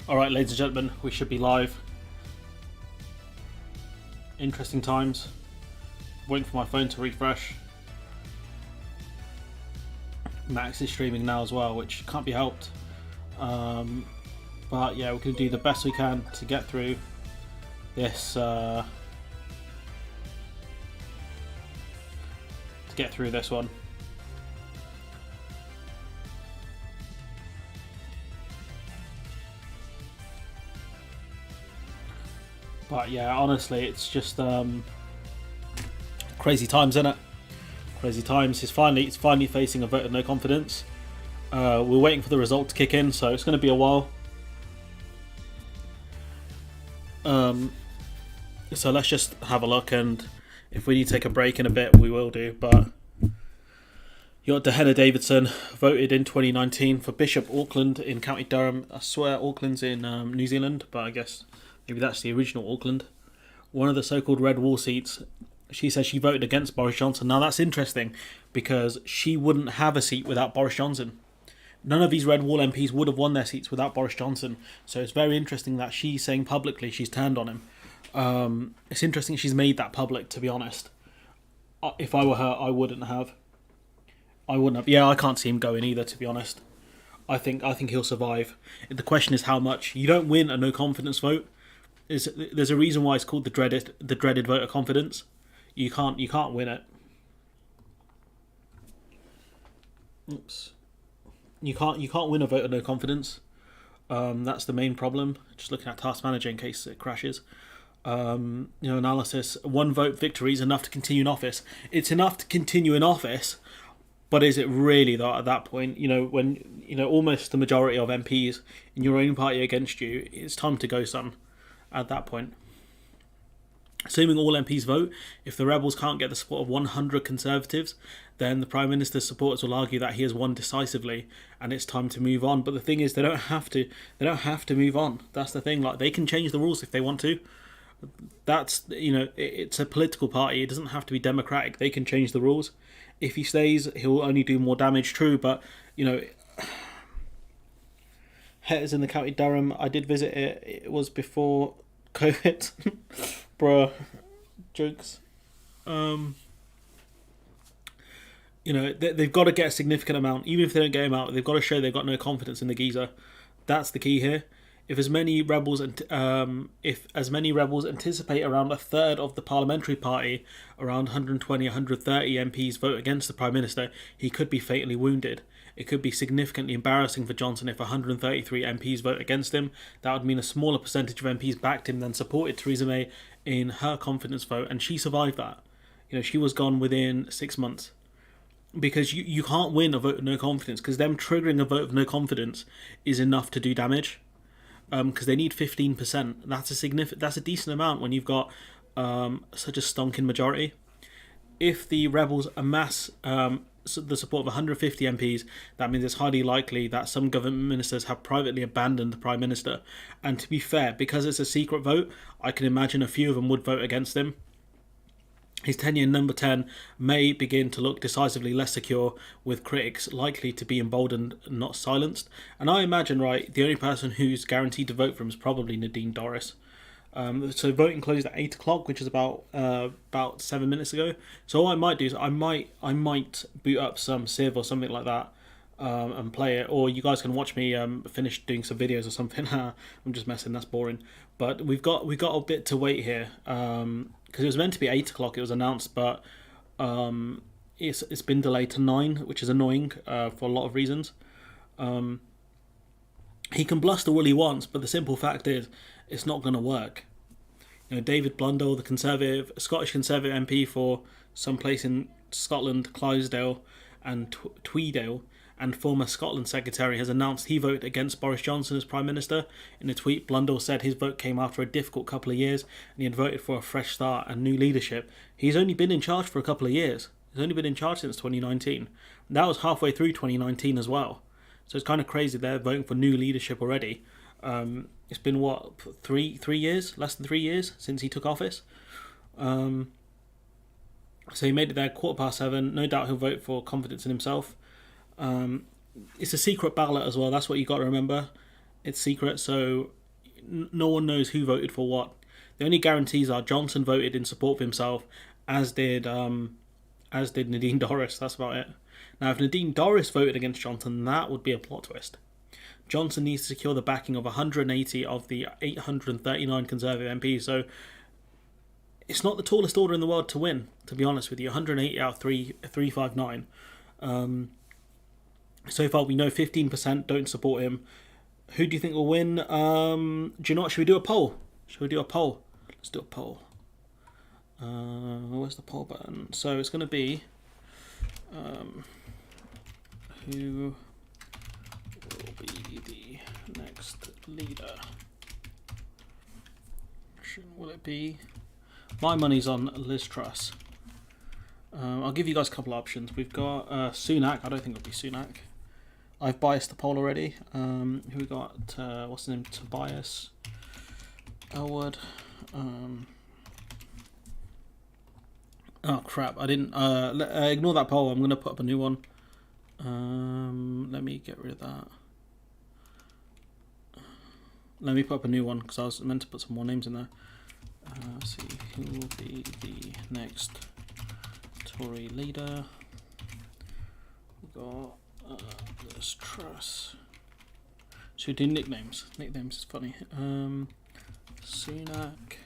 Alright, ladies and gentlemen, we should be live. Interesting times. Waiting for my phone to refresh. Max is streaming now as well, which can't be helped. But yeah, we're going to do the best we can to get through this. One. But yeah, honestly, it's just crazy times, isn't it? Crazy times. He's finally facing a vote of no confidence. We're waiting for the result to kick in, so it's going to be a while. So let's just have a look, and if we need to take a break in a bit, we will do. But you got Dehenna Davidson, voted in 2019 for Bishop Auckland in County Durham. I swear Auckland's in New Zealand, but I guess maybe that's the original Auckland. One of the so-called red wall seats. She says she voted against Boris Johnson. Now that's interesting because she wouldn't have a seat without Boris Johnson. None of these red wall MPs would have won their seats without Boris Johnson. So it's very interesting that she's saying publicly she's turned on him. It's interesting she's made that public, to be honest. If I were her, I wouldn't have. Yeah, I can't see him going either, to be honest. I think he'll survive. The question is how much. You don't win a no confidence vote. There's a reason why it's called the dreaded vote of confidence. You can't win it. Oops. You can't win a vote of no confidence. That's the main problem. Just looking at Task Manager in case it crashes. Analysis. One vote victory is enough to continue in office. It's enough to continue in office, but is it really though at that point? When almost the majority of MPs in your own party against you, it's time to go, son. At that point. Assuming all MPs vote, if the rebels can't get the support of 100 Conservatives, then the Prime Minister's supporters will argue that he has won decisively and it's time to move on. But the thing is, they don't have to. They don't have to move on. That's the thing. Like, they can change the rules if they want to. That's, it's a political party. It doesn't have to be democratic. They can change the rules. If he stays, he'll only do more damage. True, but Hetters in the County Durham. I did visit it. It was before COVID. Bruh, jokes. They've got to get a significant amount. Even if they don't get him out, they've got to show they've got no confidence in the geezer. That's the key here. If as many rebels anticipate around a third of the parliamentary party, around 120, 130 MPs vote against the Prime Minister, he could be fatally wounded. It could be significantly embarrassing for Johnson if 133 MPs vote against him. That would mean a smaller percentage of MPs backed him than supported Theresa May in her confidence vote, and she survived that. She was gone within 6 months. Because you can't win a vote of no confidence, because them triggering a vote of no confidence is enough to do damage. Because they need 15%. That's a decent amount when you've got such a stonking majority. If the rebels amass the support of 150 MPs, that means it's highly likely that some government ministers have privately abandoned the Prime Minister. And to be fair, because it's a secret vote, I can imagine a few of them would vote against him. His tenure in number 10 may begin to look decisively less secure, with critics likely to be emboldened, not silenced. And I imagine, the only person who's guaranteed to vote for him is probably Nadine Dorries. So voting closed at 8 o'clock, which is about 7 minutes ago. So what I might do is I might boot up some Civ or something like that and play it. Or you guys can watch me finish doing some videos or something. I'm just messing. That's boring. But we've got a bit to wait here. Because it was meant to be 8 o'clock, it was announced, but it's been delayed to 9, which is annoying for a lot of reasons. He can bluster all he wants, but the simple fact is, it's not going to work. David Blundell, the Scottish Conservative MP for some place in Scotland, Clydesdale and Tweedale, and former Scotland Secretary, has announced he voted against Boris Johnson as Prime Minister. In a tweet, Blundell said his vote came after a difficult couple of years and he had voted for a fresh start and new leadership. He's only been in charge for a couple of years. He's only been in charge since 2019. That was halfway through 2019 as well. So it's kind of crazy they're voting for new leadership already. It's been, three years? Less than 3 years since he took office. So he made it there 7:15. No doubt he'll vote for confidence in himself. It's a secret ballot as well. That's what you got to remember. It's secret, so no one knows who voted for what. The only guarantees are Johnson voted in support of himself, as did Nadine Dorries. That's about it. Now, if Nadine Dorries voted against Johnson, that would be a plot twist. Johnson needs to secure the backing of 180 of the 839 Conservative MPs. So it's not the tallest order in the world to win, to be honest with you. 180 out of 359. So far, we know 15% don't support him. Who do you think will win? Do you know what? Should we do a poll? Let's do a poll. Where's the poll button? So it's going to be who will be the next leader? Will it be? My money's on Liz Truss. I'll give you guys a couple of options. We've got Sunak. I don't think it'll be Sunak. I've biased the poll already. Who we got? What's his name? Tobias Elwood. Oh crap! I didn't. Ignore that poll. I'm gonna put up a new one. Let me get rid of that. Let me put up a new one because I was meant to put some more names in there. See who will be the next Tory leader. We got Liz Truss. Should we do nicknames? Nicknames is funny. Sunak.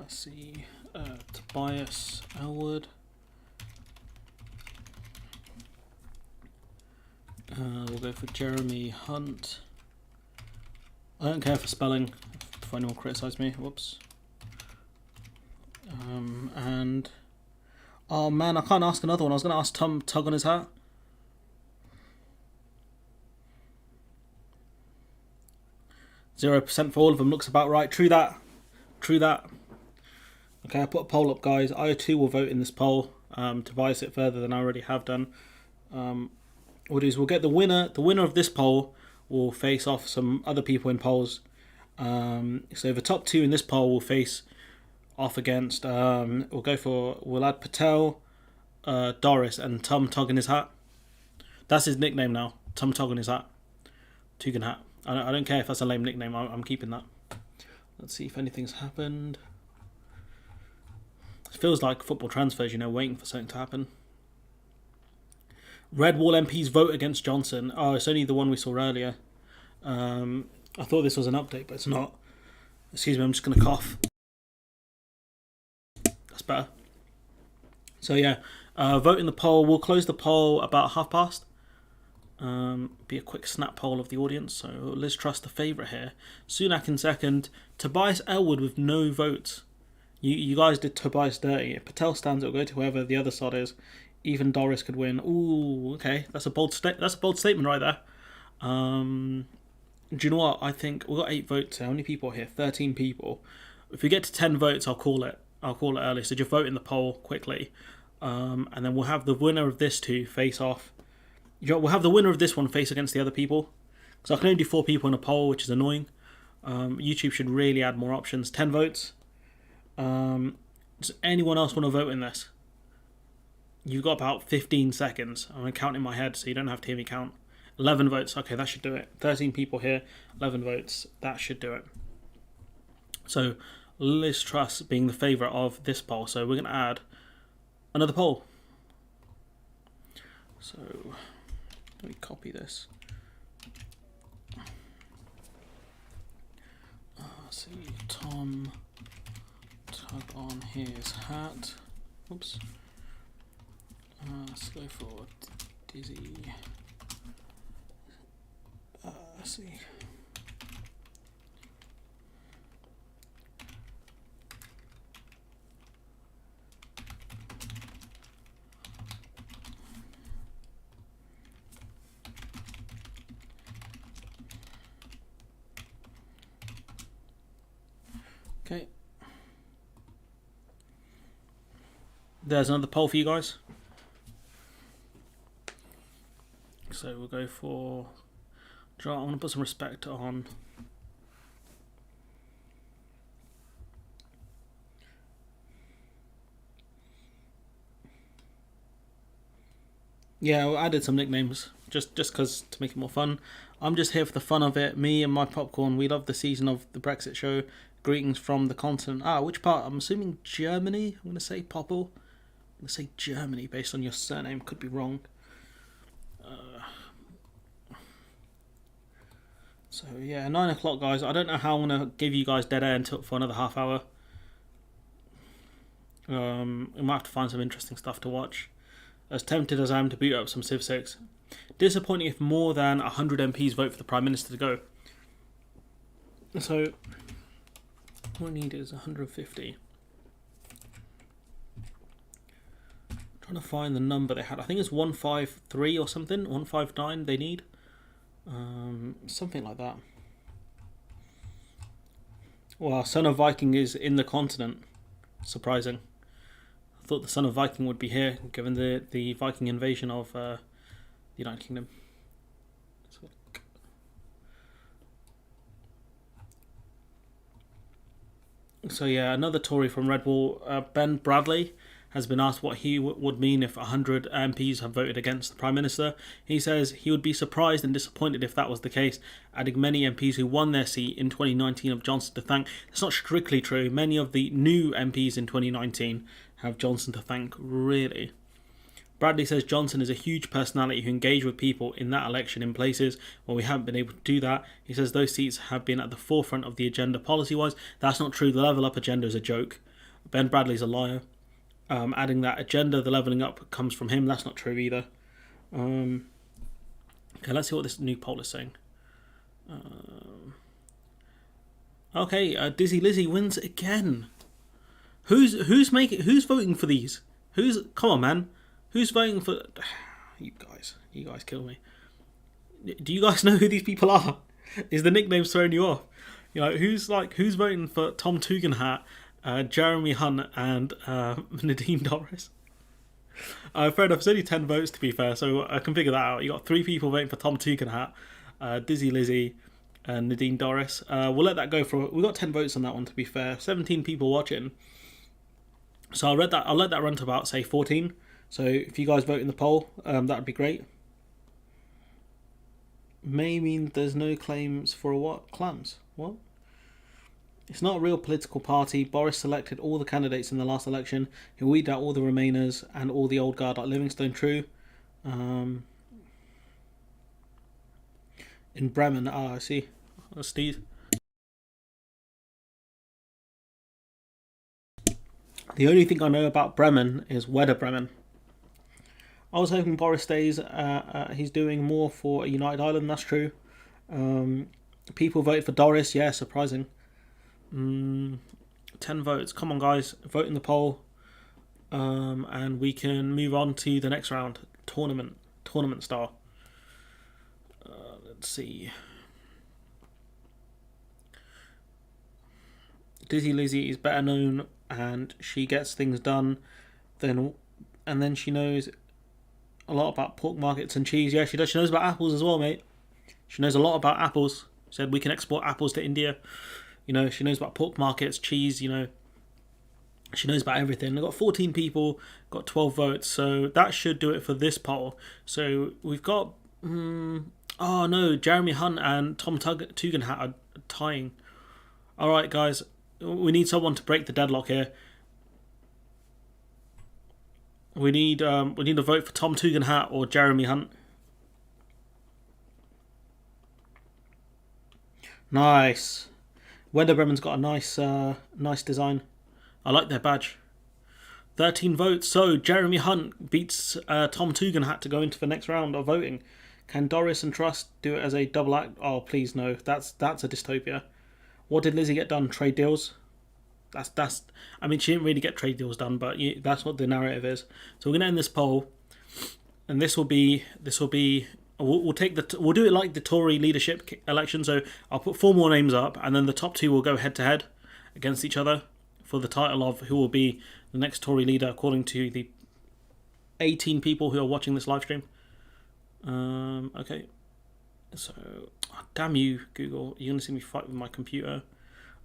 See Tobias Elwood. We'll go for Jeremy Hunt. I don't care for spelling. If anyone criticise me, whoops. And oh man, I can't ask another one. I was going to ask Tom Tug on his hat. %, for all of them looks about right. True that. Okay, I put a poll up, guys. I too will vote in this poll to bias it further than I already have done. What we'll do is we'll get the winner. The winner of this poll will face off some other people in polls. So the top two in this poll will face off against. We'll add Patel, Doris, and Tom Tug in his hat. That's his nickname now. Tom Tug in his hat. Tugan hat. I don't care if that's a lame nickname. I'm keeping that. Let's see if anything's happened. It feels like football transfers, waiting for something to happen. Red Wall MPs vote against Johnson. Oh, it's only the one we saw earlier. I thought this was an update, but it's not. Excuse me, I'm just going to cough. That's better. So yeah, vote in the poll. We'll close the poll about past. Be a quick snap poll of the audience. So Liz Truss the favourite here. Sunak in second. Tobias Elwood with no votes. You guys did Tobias dirty. If Patel stands, it'll go to whoever the other side is. Even Doris could win. Ooh, okay. That's a bold statement right there. Do you know what? I think we've got 8 votes. How many people are here? 13 people. If we get to 10 votes, I'll call it early. So just vote in the poll quickly. And then we'll have the winner of this two face off. We'll have the winner of this one face against the other people. Because I can only do 4 people in a poll, which is annoying. YouTube should really add more options. 10 votes. Does anyone else want to vote in this? You've got about 15 seconds. I'm going to count in my head so you don't have to hear me count. 11 votes. Okay, that should do it. 13 people here. 11 votes. That should do it. So Liz Truss being the favourite of this poll. So we're going to add another poll. So let me copy this. See, Tom Tug on his hat. Oops. Let's go for Dizzy. Let's see. Okay. There's another poll for you guys. So we'll go for. I want to put some respect on. Yeah, I added some nicknames. just because to make it more fun. I'm just here for the fun of it. Me and my popcorn. We love the season of the Brexit show. Greetings from the continent. Which part? I'm assuming Germany. I'm gonna say Popple. I'm gonna say Germany based on your surname. Could be wrong. So yeah, 9 o'clock, guys. I don't know how I'm gonna give you guys dead air until for another half hour. We might have to find some interesting stuff to watch. As tempted as I am to boot up some Civ 6, disappointing if more than 100 MPs vote for the Prime Minister to go. So what we need is 150. I'm trying to find the number they had. I think it's 153 or something. 159 they need. Something like that. Well, Son of Viking is in the continent. Surprising. I thought the Son of Viking would be here, given the Viking invasion of the United Kingdom. So yeah, another Tory from Red Wall, Ben Bradley, has been asked what he would mean if 100 MPs have voted against the Prime Minister. He says he would be surprised and disappointed if that was the case, adding many MPs who won their seat in 2019 have Johnson to thank. It's not strictly true. Many of the new MPs in 2019 have Johnson to thank, really. Bradley says Johnson is a huge personality who engaged with people in that election in places where we haven't been able to do that. He says those seats have been at the forefront of the agenda policy-wise. That's not true. The level up agenda is a joke. Ben Bradley's a liar. Adding that agenda, the levelling up comes from him. That's not true either. Okay, let's see what this new poll is saying. Dizzy Lizzy wins again. Who's voting for these? Come on, man. Who's voting for? You guys kill me. Do you guys know who these people are? Is the nicknames throwing you off? You know, who's voting for Tom Tugendhat, Jeremy Hunt, and Nadine Dorries? Fair enough, it's only 10 votes to be fair, so I can figure that out. You got 3 people voting for Tom Tugendhat, Dizzy Lizzy, and Nadine Dorries. We'll let that go for. We got 10 votes on that one to be fair. 17 people watching. So I'll let that run to about say 14. So if you guys vote in the poll, that would be great. May mean there's no claims for a what? Clams? What? It's not a real political party. Boris selected all the candidates in the last election. He weeded out all the Remainers and all the old guard like Livingstone. True. In Bremen. I see. That's Steve. The only thing I know about Bremen is Werder Bremen. I was hoping Boris stays. He's doing more for a United Ireland. That's true. People voted for Doris. Yeah, surprising. 10 votes. Come on, guys. Vote in the poll. And we can move on to the next round. Tournament star. Let's see. Dizzy Lizzy is better known and she gets things done and then she knows a lot about pork markets and cheese. Yeah, she does. She knows about apples as well, mate. She knows a lot about apples. She said we can export apples to India. You know, she knows about pork markets, cheese, you know. She knows about everything. I've got 14 people, got 12 votes, so that should do it for this poll. So we've got... oh no, Jeremy Hunt and Tom Tugendhat are tying. Alright guys, we need someone to break the deadlock here. We need a vote for Tom Tugendhat or Jeremy Hunt. Nice. Werder Bremen's got a nice design. I like their badge. 13 votes. So Jeremy Hunt beats Tom Tugendhat to go into the next round of voting. Can Doris and Trust do it as a double act? Oh, please no. That's a dystopia. What did Lizzie get done? Trade deals. That's. I mean, she didn't really get trade deals done, but that's what the narrative is. So we're gonna end this poll, and this will be. We'll do it like the Tory leadership election. So I'll put 4 more names up, and then the top 2 will go head to head against each other for the title of who will be the next Tory leader, according to the 18 people who are watching this live stream. Okay. So, damn you, Google. You're gonna see me fight with my computer.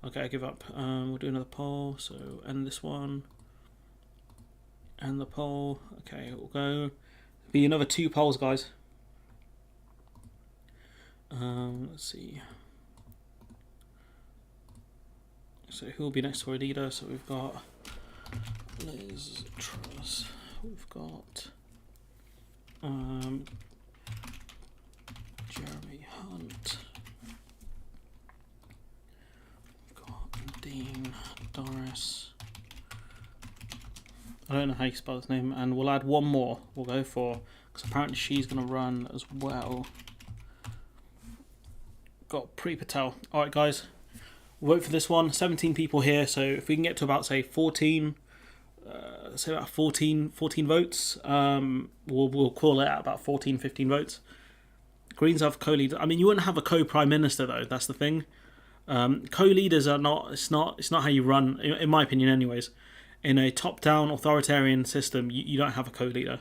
Okay, I give up. We'll do another poll. So end this one. End the poll. Okay, we'll go. Be another 2 polls, guys. Let's see. So who will be next Tory leader? So we've got Liz Truss. We've got Jeremy Hunt. We've got Dean Doris. I don't know how you spell his name, and we'll add one more. We'll go for, because apparently she's going to run as well. Got Priti Patel. All right, guys, vote for this one. 17 people here, so if we can get to about say 14, say about 14 votes, we'll call it at about 14, 15 votes. Greens have co-leader. I mean, you wouldn't have a co-prime minister though. That's the thing. Co-leaders are not. It's not how you run, in my opinion, anyways. In a top-down authoritarian system, you don't have a co-leader.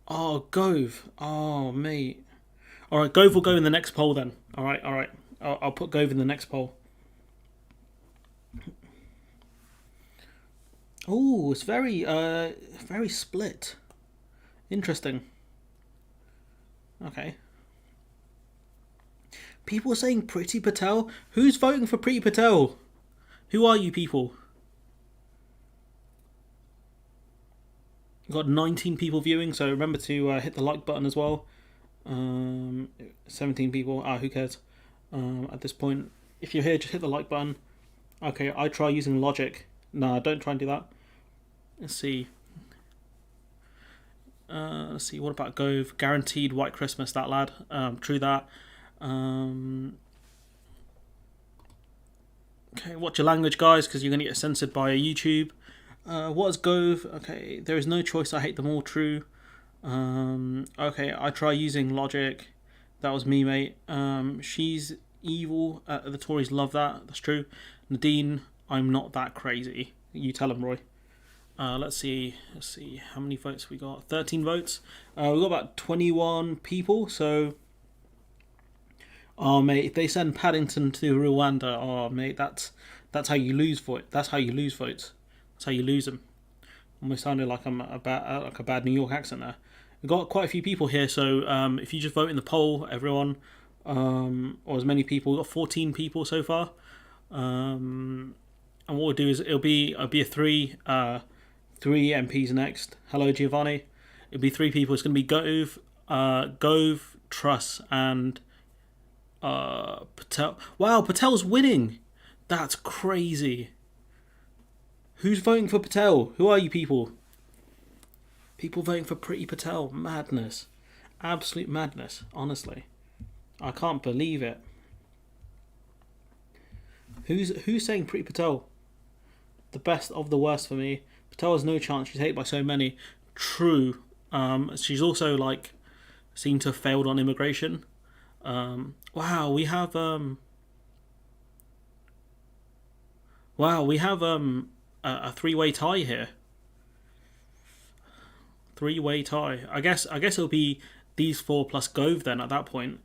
Oh, Gove. Oh, mate. All right, Gove will go in the next poll then. All right. I'll put Gove in the next poll. Oh, it's very split. Interesting. Okay. People are saying Priti Patel. Who's voting for Priti Patel? Who are you people? We've got 19 people viewing, so remember to hit the like button as well. 17 people. Who cares? At this point, if you're here, just hit the like button. Okay, I try using logic. Nah, don't try and do that. Let's see. What about Gove? Guaranteed white Christmas, that lad. True that. Okay, watch your language, guys, because you're going to get censored by YouTube. What is Gove? Okay, there is no choice. I hate them all. True. Okay, I try using logic. That was me, mate. She's evil. The Tories love that. That's true. Nadine, I'm not that crazy. You tell him, Roy. Let's see how many votes we got. 13 votes. We got about 21 people. So, oh mate, if they send Paddington to Rwanda, oh mate, that's how you lose votes. That's how you lose votes. That's how you lose them. Almost sounded like I'm a bad New York accent there. We've got quite a few people here, so if you just vote in the poll, everyone, or as many people, we've got 14 people so far. And what we'll do is it'll be a three MPs next. Hello, Giovanni. It'll be 3 people. It's going to be Gove, Truss, and Patel. Wow, Patel's winning. That's crazy. Who's voting for Patel? Who are you people? People voting for Priti Patel. Madness. Absolute madness, honestly. I can't believe it. Who's saying Priti Patel? The best of the worst for me. Patel has no chance. She's hated by so many. True. She's also seemed to have failed on immigration. Wow, we have a 3-way tie here. 3-way tie. I guess it'll be these 4 plus Gove then at that point.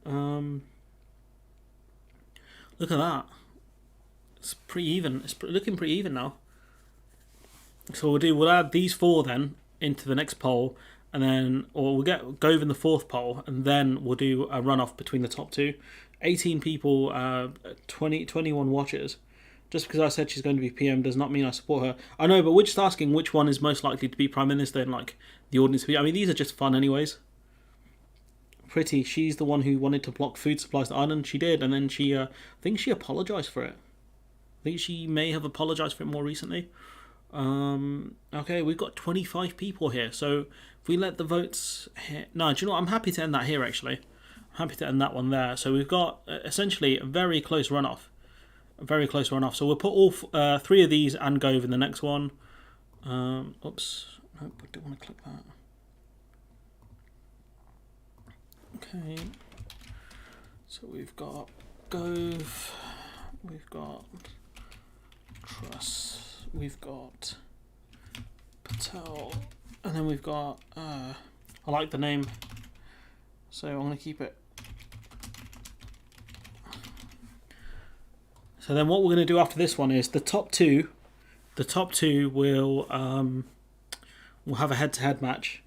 Look at that. It's pretty even. It's looking pretty even now. So we'll add these 4 then into the next poll, and then we'll get Gove in the 4th poll, and then we'll do a runoff between the top 2. 18 people, 21 watchers. Just because I said she's going to be PM does not mean I support her. I know, but we're just asking which one is most likely to be Prime Minister and the audience. I mean, these are just fun anyways. Priti, she's the one who wanted to block food supplies to Ireland. She did, and then I think she apologised for it. I think she may have apologised for it more recently. Okay, we've got 25 people here. So if we let the votes here... No, do you know what? I'm happy to end that here, actually. I'm happy to end that one there. So we've got essentially a very close runoff. So we'll put all 3 of these and Gove in the next one. Oops. Nope, I don't want to click that. Okay. So we've got Gove. We've got Truss. We've got Patel. And then we've got... I like the name. So I'm going to keep it. So then what we're going to do after this one is the top two will have a head-to-head match.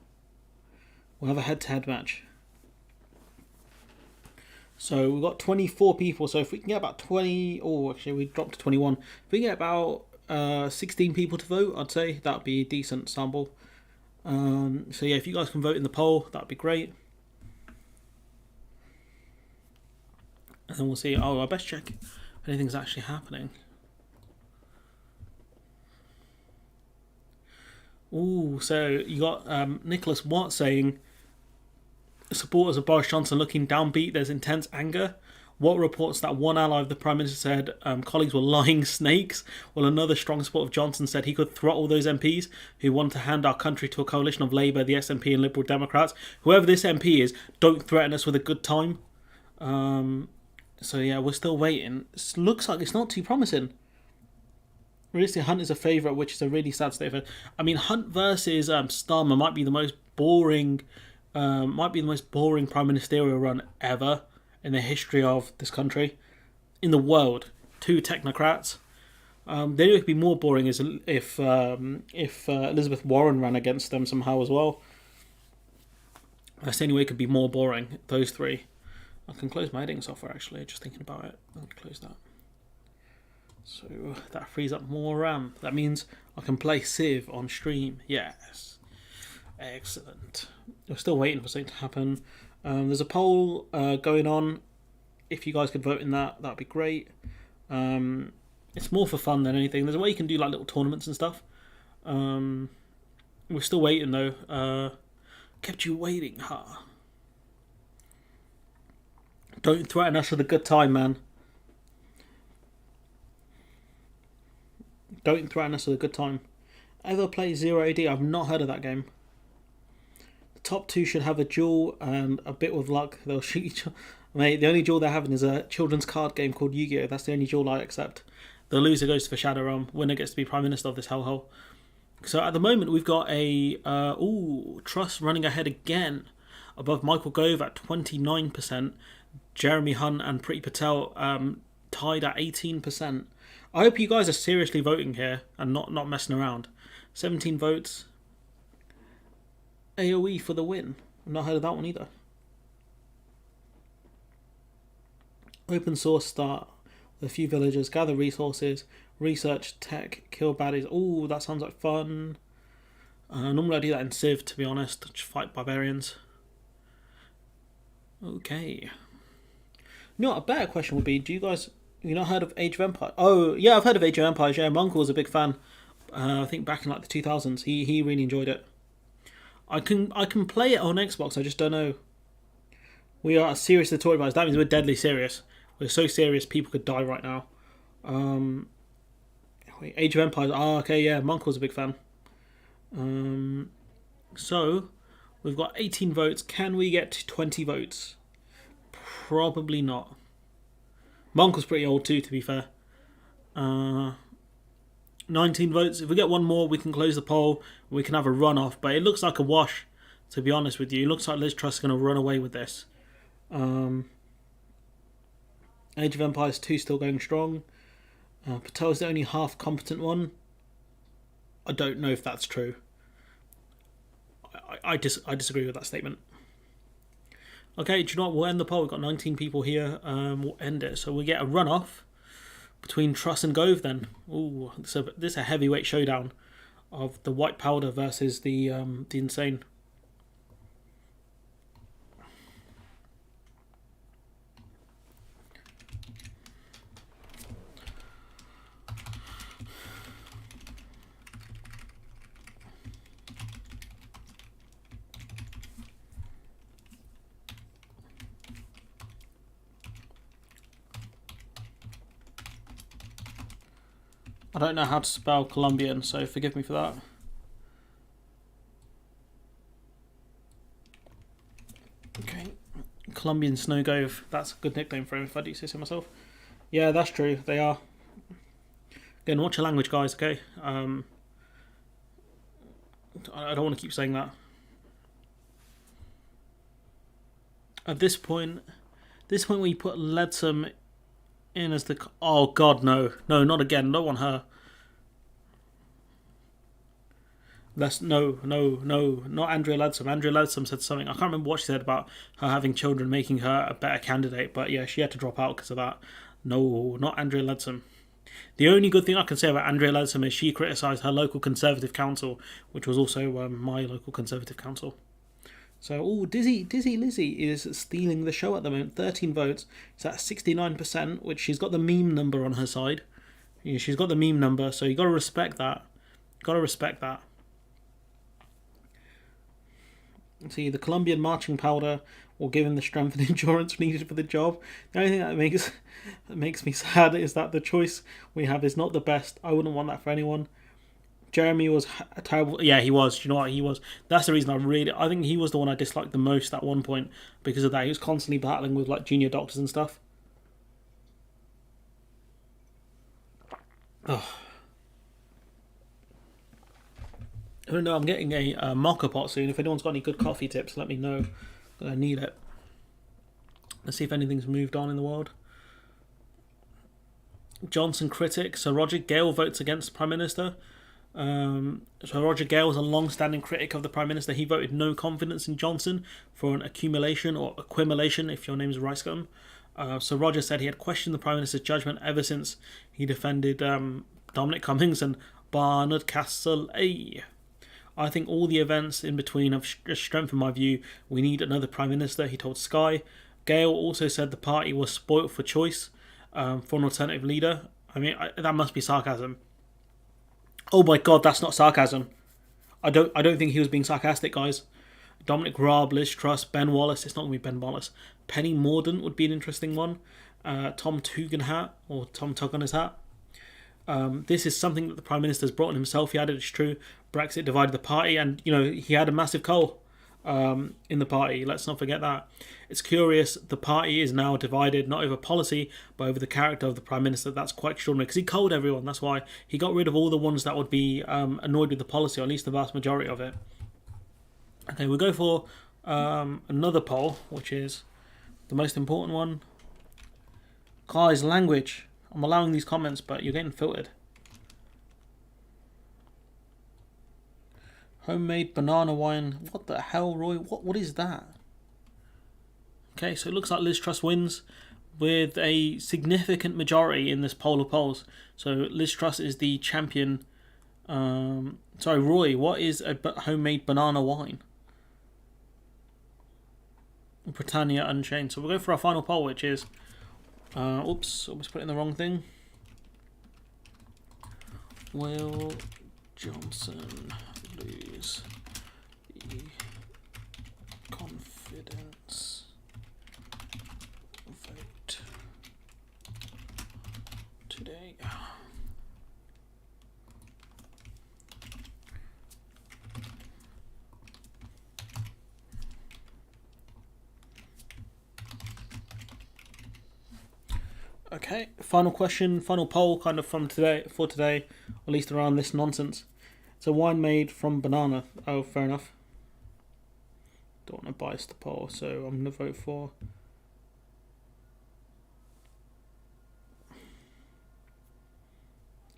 So we've got 24 people. So if we can get about 20, oh, actually we dropped to 21. If we can get about 16 people to vote, I'd say that'd be a decent sample. So yeah, if you guys can vote in the poll, that'd be great. And then we'll see. Oh, I best check if anything's actually happening. Ooh, so you got Nicholas Watt saying supporters of Boris Johnson looking downbeat. There's intense anger. Watt reports that one ally of the Prime Minister said colleagues were lying snakes, while another strong supporter of Johnson said he could throttle those MPs who want to hand our country to a coalition of Labour, the SNP and Liberal Democrats. Whoever this MP is, don't threaten us with a good time. So yeah, we're still waiting. It looks like it's not too promising. Realistically, Hunt is a favourite, which is a really sad state of it. I mean, Hunt versus Starmer might be the most boring prime ministerial run ever in the history of this country, in the world. Two technocrats. The only way it could be more boring is if Elizabeth Warren ran against them somehow as well. That's the only way it could be more boring. Those three. I can close my editing software actually. Just thinking about it. I'll close that. So that frees up more RAM. That means I can play Civ on stream. Yes. Excellent. We're still waiting for something to happen. There's a poll going on. If you guys could vote in that, that'd be great. It's more for fun than anything. There's a way you can do like little tournaments and stuff. We're still waiting though. Kept you waiting, huh? Don't threaten us with a good time, man. Don't threaten us with a good time. Ever play Zero AD? I've not heard of that game. The top two should have a duel, and a bit with luck, they'll shoot each other. Mate, the only duel they're having is a children's card game called Yu-Gi-Oh! That's the only duel I accept. The loser goes to the Shadow Realm. Winner gets to be Prime Minister of this hellhole. So at the moment, we've got a Truss running ahead again, above Michael Gove at 29%. Jeremy Hunt and Priti Patel tied at 18%. I hope you guys are seriously voting here and not messing around. 17 votes. AOE for the win. I've not heard of that one either. Open source start with a few villagers, gather resources, research, tech, kill baddies. Ooh, that sounds like fun. Normally I do that in Civ, to be honest. Just fight barbarians. Okay. You know what, a better question would be, do you guys... You not heard of Age of Empires? Oh, yeah, I've heard of Age of Empires. Yeah, my uncle was a big fan. I think back in like the 2000s, he really enjoyed it. I can play it on Xbox. I just don't know. We are serious to Tory vibes. That means we're deadly serious. We're so serious people could die right now. Wait, Age of Empires. Oh, okay, yeah, my uncle was a big fan. So we've got 18 votes. Can we get to 20 votes? Probably not. My uncle's pretty old too, to be fair. 19 votes. If we get one more, we can close the poll. We can have a runoff. But it looks like a wash, to be honest with you. It looks like Liz Truss is going to run away with this. Age of Empires 2 still going strong. Patel's the only half competent one. I don't know if that's true. I disagree with that statement. Okay, do you know what? We'll end the poll. We've got 19 people here. We'll end it. So we get a runoff between Truss and Gove then. Ooh, this is a heavyweight showdown of the white powder versus the insane. I don't know how to spell Colombian, so forgive me for that. Okay. Colombian Snow Gove. That's a good nickname for him, if I do say so myself. Yeah, that's true. They are. Again, watch your language, guys, okay? I don't want to keep saying that. At this point we put Leadsom in as the... Oh, God, no. No, not again. Don't want her. That's not Andrea Leadsom. Andrea Leadsom said something. I can't remember what she said about her having children making her a better candidate, but yeah, she had to drop out because of that. No, not Andrea Leadsom. The only good thing I can say about Andrea Leadsom is she criticised her local Conservative council, which was also my local Conservative council. So, Dizzy Lizzie is stealing the show at the moment. 13 votes. It's at 69%, which she's got the meme number on her side. Yeah, she's got the meme number, so you got to respect that. Got to respect that. See, the Colombian marching powder will give him the strength and endurance needed for the job. The only thing that makes me sad is that the choice we have is not the best. I wouldn't want that for anyone. Jeremy was a terrible. Yeah, he was. You know what? He was. That's the reason I think he was the one I disliked the most at one point because of that. He was constantly battling with like junior doctors and stuff. Oh. I don't know. I'm getting a mocha pot soon. If anyone's got any good coffee tips, let me know. I need it. Let's see if anything's moved on in the world. Johnson critic Sir Roger Gale votes against Prime Minister. So Roger Gale was a long-standing critic of the Prime Minister. He voted no confidence in Johnson for an accumulation or accumulation, if your name's Ricegum. So Roger said he had questioned the Prime Minister's judgment ever since he defended Dominic Cummings and Barnard Castle. I think all the events in between have strengthened my view. We need another Prime Minister, he told Sky. Gale also said the party was spoilt for choice for an alternative leader. I mean, that must be sarcasm. Oh my god, that's not sarcasm. I don't think he was being sarcastic, guys. Dominic Raab, Liz Truss, Ben Wallace. It's not going to be Ben Wallace. Penny Mordaunt would be an interesting one. Tom Tugendhat, or Tom Tug on his hat. This is something that the Prime Minister's brought on himself. He added, it's true, Brexit divided the party, and he had a massive coal in the party. Let's not forget that. It's curious, the party is now divided not over policy but over the character of the Prime Minister. That's quite extraordinary because he culled everyone. That's why he got rid of all the ones that would be annoyed with the policy, or at least the vast majority of it. Okay, we'll go for another poll, which is the most important one. Guys, language. I'm allowing these comments, but you're getting filtered. Homemade banana wine. What the hell, Roy? What is that? Okay, so it looks like Liz Truss wins with a significant majority in this poll of polls. So Liz Truss is the champion. Sorry, Roy, what is a homemade banana wine? Britannia Unchained. So we'll go for our final poll, which is... oops, almost put in the wrong thing. Will Johnson lose the confidence vote today? Okay, final question, final poll kind of for today, at least around this nonsense. It's a wine made from banana. Oh, fair enough. Don't want to bias the poll, so I'm going to vote for...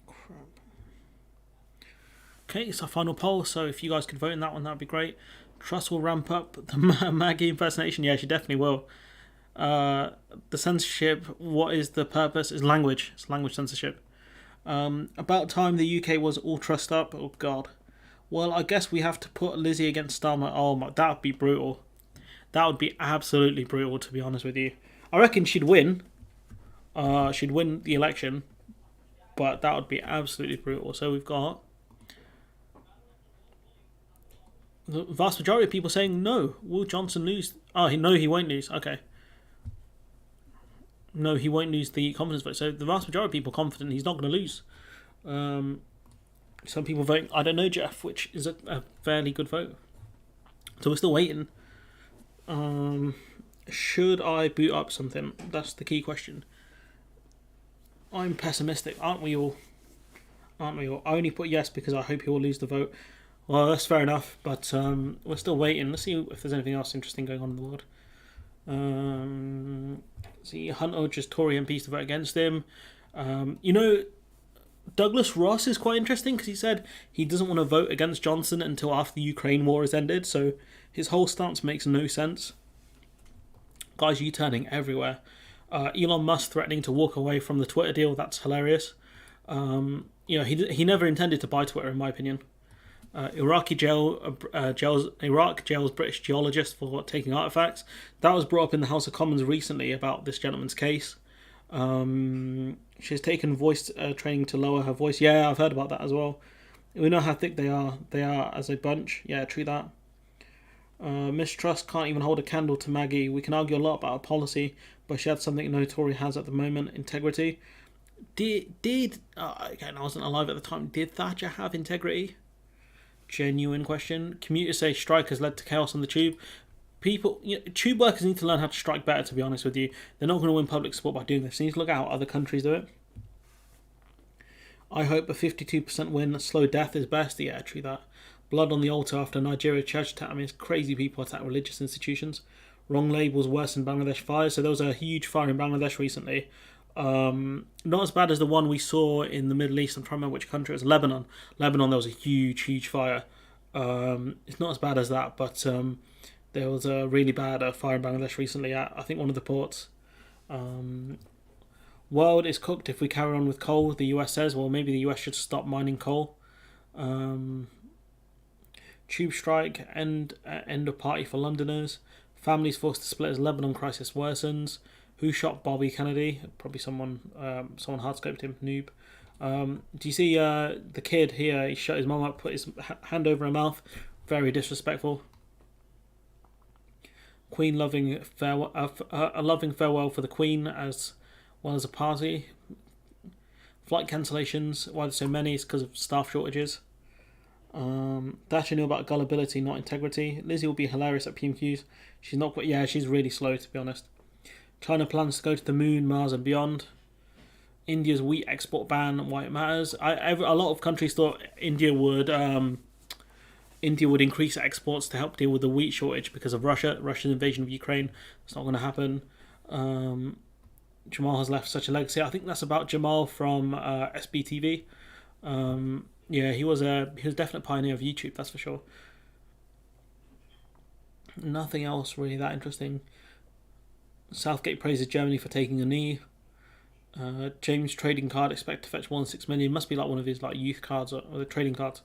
Crap. Okay, it's our final poll, so if you guys could vote in that one, that'd be great. Truss will ramp up the Maggie impersonation. Yeah, she definitely will. The censorship, what is the purpose? Is language. It's language censorship. About time the UK was all trussed up. Oh god. Well, I guess we have to put Lizzie against Starmer. Oh my, that would be brutal. That would be absolutely brutal, to be honest with you. I reckon she'd win. She'd win the election, but that would be absolutely brutal. So we've got the vast majority of people saying no. Will Johnson lose? Oh, no, he won't lose. Okay. No, he won't lose the confidence vote. So the vast majority of people are confident he's not going to lose. Some people voting, I don't know, Jeff, which is a fairly good vote. So we're still waiting. Should I boot up something? That's the key question. I'm pessimistic, aren't we all? Aren't we all? I only put yes because I hope he will lose the vote. Well, that's fair enough, but we're still waiting. Let's see if there's anything else interesting going on in the world. See, Hunt urges Tory MPs to vote against him. Douglas Ross is quite interesting because he said he doesn't want to vote against Johnson until after the Ukraine war has ended. So his whole stance makes no sense. Guys U-turning everywhere. Elon Musk threatening to walk away from the Twitter deal. That's hilarious. He never intended to buy Twitter, in my opinion. Iraq jails British geologist for taking artifacts. That was brought up in the House of Commons recently about this gentleman's case. She's taken voice training to lower her voice. Yeah, I've heard about that as well. We know how thick they are. They are as a bunch. Yeah, true that. Mistrust can't even hold a candle to Maggie. We can argue a lot about her policy, but she had something no Tory has at the moment: integrity. Again, I wasn't alive at the time. Did Thatcher have integrity? Genuine question. Commuters say strike has led to chaos on the tube. Tube workers need to learn how to strike better, to be honest with you. They're not going to win public support by doing this. They need to look at how other countries do it. I hope a 52% win. Slow death is best. Yeah, true that. Blood on the altar after Nigeria church attack. I mean, it's crazy people attack religious institutions. Wrong labels worse than Bangladesh fires. So there was a huge fire in Bangladesh recently. Not as bad as the one we saw in the Middle East. I'm trying to remember which country it was. Lebanon. Lebanon, there was a huge fire. It's not as bad as that, but there was a really bad fire in Bangladesh recently at, I think, one of the ports. World is cooked if we carry on with coal, the US says. Well, maybe the US should stop mining coal. Tube strike, end of party for Londoners. Families forced to split as Lebanon crisis worsens. Who shot Bobby Kennedy? Probably someone hard-scoped him, noob. Do you see the kid here? He shut his mum up, put his hand over her mouth. Very disrespectful. Queen a loving farewell for the Queen as well as a party. Flight cancellations. Why there's so many? It's because of staff shortages. Thatcher knew about gullibility, not integrity. Lizzie will be hilarious at PMQs. She's not quite. Yeah, she's really slow, to be honest. China plans to go to the moon, Mars, and beyond. India's wheat export ban. Why it matters? A lot of countries thought India would increase exports to help deal with the wheat shortage because of Russia's invasion of Ukraine. It's not going to happen. Jamal has left such a legacy. I think that's about Jamal from SBTV. Yeah, he was a definite pioneer of YouTube, that's for sure. Nothing else really that interesting. Southgate praises Germany for taking a knee. James trading card expect to fetch 1.6 million. Must be like one of his like youth cards or the trading cards.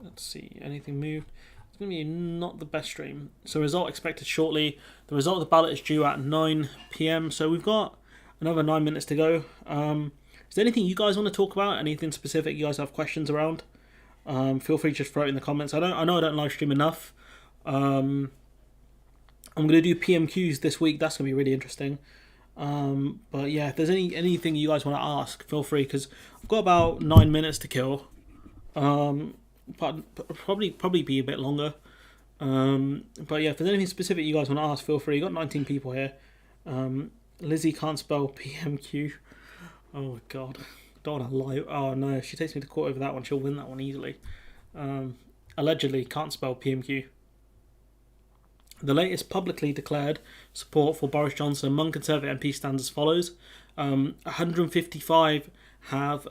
Let's see, anything moved? It's going to be not the best stream. So result expected shortly. The result of the ballot is due at 9 PM. So we've got another 9 minutes to go. Is there anything you guys want to talk about? Anything specific you guys have questions around? Feel free to just throw it in the comments. I know I don't live stream enough. I'm going to do PMQs this week. That's going to be really interesting. But yeah, if there's anything you guys want to ask, feel free, because I've got about 9 minutes to kill. But probably be a bit longer. But yeah, if there's anything specific you guys want to ask, feel free. You've got 19 people here. Lizzie can't spell PMQ. Oh my god. Don't want to lie. Oh no, if she takes me to court over that one, she'll win that one easily. Allegedly can't spell PMQ. The latest publicly declared support for Boris Johnson among Conservative MPs stands as follows. 155 have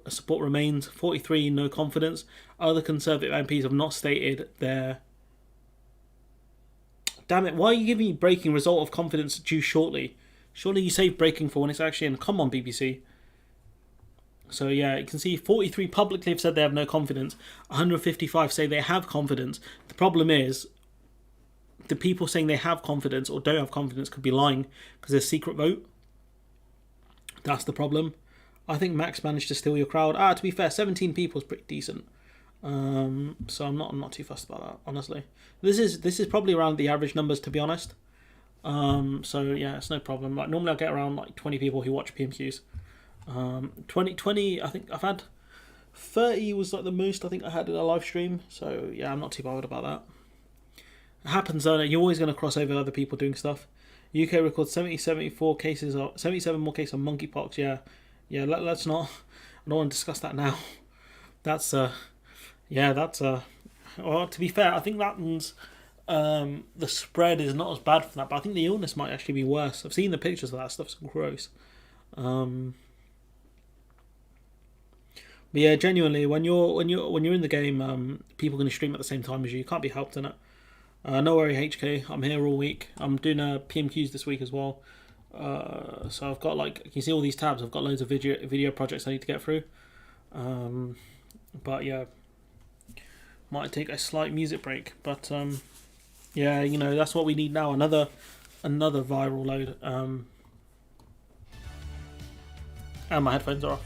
support remains, 43 no confidence. Other Conservative MPs have not stated their... Damn it, why are you giving me breaking result of confidence due shortly? Surely you save breaking for when it's actually in. Come on, BBC. So yeah, you can see 43 publicly have said they have no confidence. 155 say they have confidence. The problem is, the people saying they have confidence or don't have confidence could be lying because there's secret vote. That's the problem. I think Max managed to steal your crowd. To be fair, 17 people is pretty decent. So I'm not too fussed about that, honestly. This is probably around the average numbers, to be honest. So yeah, it's no problem. Like normally I get around like 20 people who watch PMQs. 20 I think I've had 30 was like the most I think I had in a live stream. So yeah, I'm not too bothered about that. It happens though. You're always going to cross over other people doing stuff. UK records 74 cases or 77 more cases of monkeypox. Yeah. Let's not. I don't want to discuss that now. That's well, to be fair, I think that means the spread is not as bad for that, but I think the illness might actually be worse. I've seen the pictures of that stuff. It's gross. But yeah, genuinely, when you're in the game, people are going to stream at the same time as you. You can't be helped in it. No worry, HK. I'm here all week. I'm doing PMQs this week as well. So I've got you can see all these tabs. I've got loads of video projects I need to get through. But yeah, might take a slight music break. But yeah, that's what we need now. Another viral load. And my headphones are off.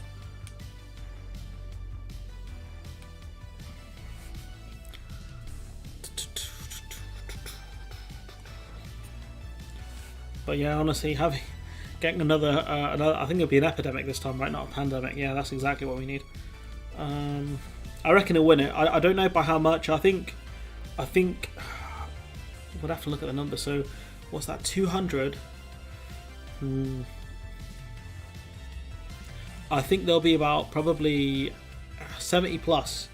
But yeah, honestly, getting another, I think it'll be an epidemic this time, right? Not a pandemic. Yeah, that's exactly what we need. I reckon he'll win it. I don't know by how much. I think we'll have to look at the number. So, what's that? 200. I think there'll be about probably 70 plus.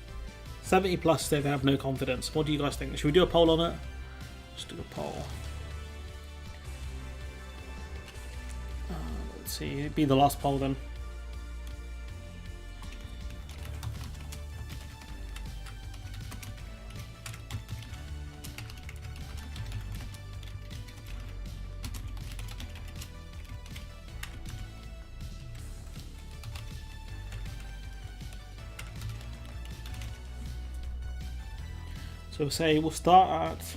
70 plus. They have no confidence. What do you guys think? Should we do a poll on it? Let's do a poll. Let's see. It'd be the last poll then. So say we'll start at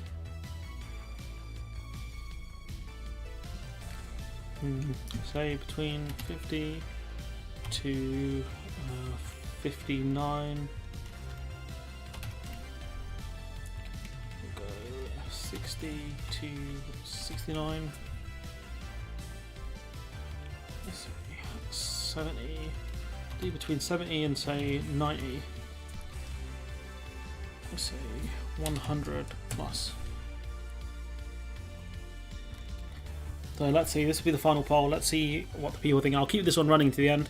say between 50 to 59. We'll go 60 to 69. Let's see, 70. Do between 70 and say 90. Let's say 100 plus. So let's see, this will be the final poll. Let's see what the people think. I'll keep this one running to the end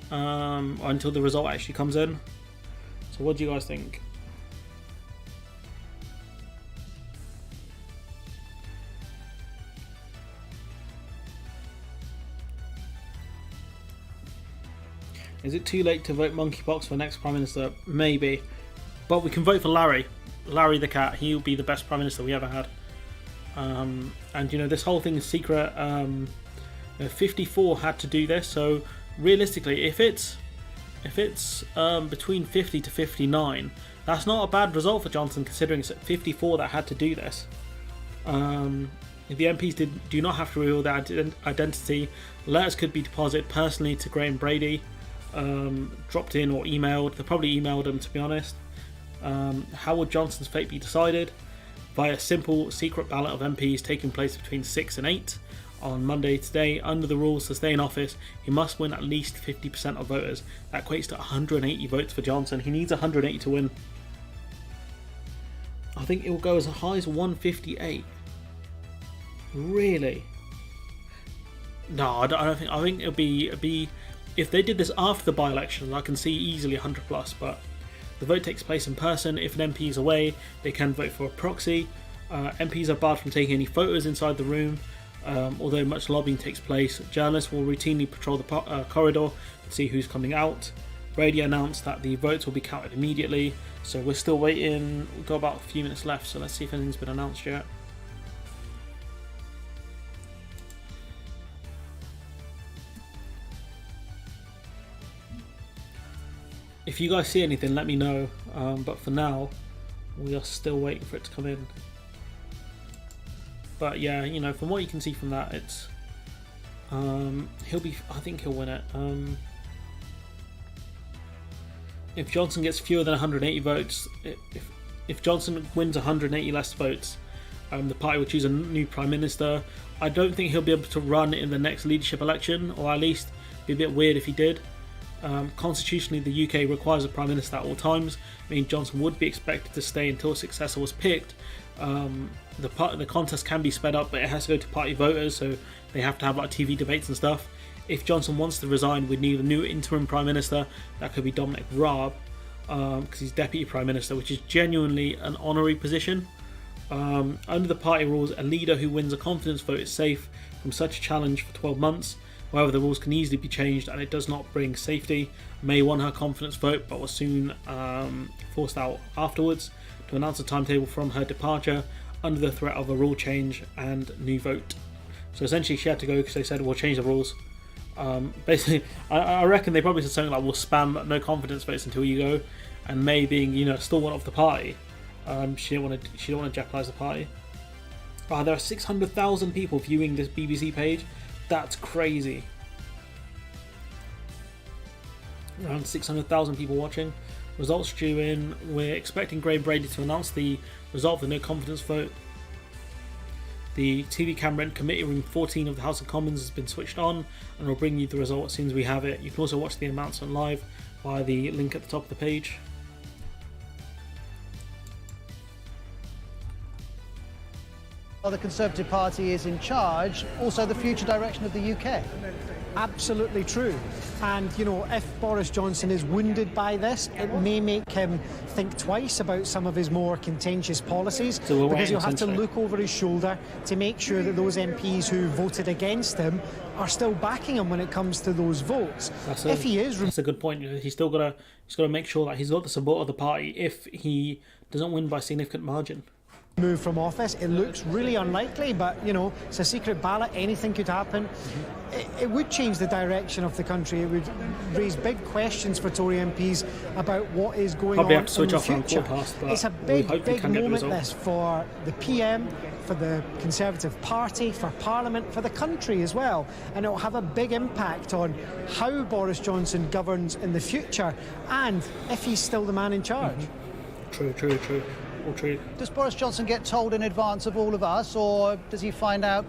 until the result actually comes in. So what do you guys think? Is it too late to vote monkeypox for next Prime Minister? Maybe. But we can vote for Larry. Larry the cat. He'll be the best Prime Minister we ever had. And this whole thing is secret. 54 had to do this, so realistically, if it's between 50 to 59, that's not a bad result for Johnson, considering it's at 54 that had to do this. If the MPs do not have to reveal their identity, letters could be deposited personally to Graham Brady, dropped in or emailed. They probably emailed him, to be honest. How would Johnson's fate be decided? Via simple secret ballot of MPs taking place between 6 and 8 on Monday today. Under the rules, to stay in office, he must win at least 50% of voters. That equates to 180 votes for Johnson. He needs 180 to win. I think it will go as high as 158. Really? No, I don't think. I think it'll be if they did this after the by-election, I can see easily 100 plus, but the vote takes place in person. If an MP is away, they can vote for a proxy. MPs are barred from taking any photos inside the room, although much lobbying takes place. Journalists will routinely patrol the corridor to see who's coming out. Brady announced that the votes will be counted immediately, so we're still waiting. We've got about a few minutes left, so let's see if anything's been announced yet. If you guys see anything, let me know. But for now, we are still waiting for it to come in. But yeah, from what you can see from that, it's I think he'll win it. If Johnson gets fewer than 180 votes, if Johnson wins 180 less votes, the party will choose a new Prime Minister. I don't think he'll be able to run in the next leadership election, or at least be a bit weird if he did. Constitutionally, the UK requires a Prime Minister at all times, meaning Johnson would be expected to stay until a successor was picked. The contest can be sped up, but it has to go to party voters, so they have to have TV debates and stuff. If Johnson wants to resign, we'd need a new interim Prime Minister. That could be Dominic Raab, because he's Deputy Prime Minister, which is genuinely an honorary position. Under the party rules, a leader who wins a confidence vote is safe from such a challenge for 12 months. However, the rules can easily be changed and it does not bring safety. May won her confidence vote but was soon forced out afterwards to announce a timetable from her departure under the threat of a rule change and new vote. So essentially she had to go because they said we'll change the rules. Basically, I reckon they probably said something like we'll spam no confidence votes until you go. And May being, you know, stalwart of the party, she didn't want to jeopardise the party. There are 600,000 people viewing this BBC page. That's crazy. Around 600,000 people watching. Results due in. We're expecting Graham Brady to announce the result of the no confidence vote. The TV camera in Committee Room 14 of the House of Commons has been switched on and we'll bring you the result as soon as we have it. You can also watch the announcement live via the link at the top of the page. While the Conservative Party is in charge, also the future direction of the UK. Absolutely true. And, you know, if Boris Johnson is wounded by this, it may make him think twice about some of his more contentious policies, because he'll have to look over his shoulder to make sure that those MPs who voted against him are still backing him when it comes to those votes. That's a good point. He's got to make sure that he's got the support of the party if he doesn't win by a significant margin. Move from office. It looks really unlikely, but you know, it's a secret ballot, anything could happen. It would change the direction of the country. It would raise big questions for Tory MPs about what is going on in the future. It's a big moment this for the PM, for the Conservative Party, for Parliament, for the country as well, and it will have a big impact on how Boris Johnson governs in the future and if he's still the man in charge. True. True. Does Boris Johnson get told in advance of all of us, or does he find out?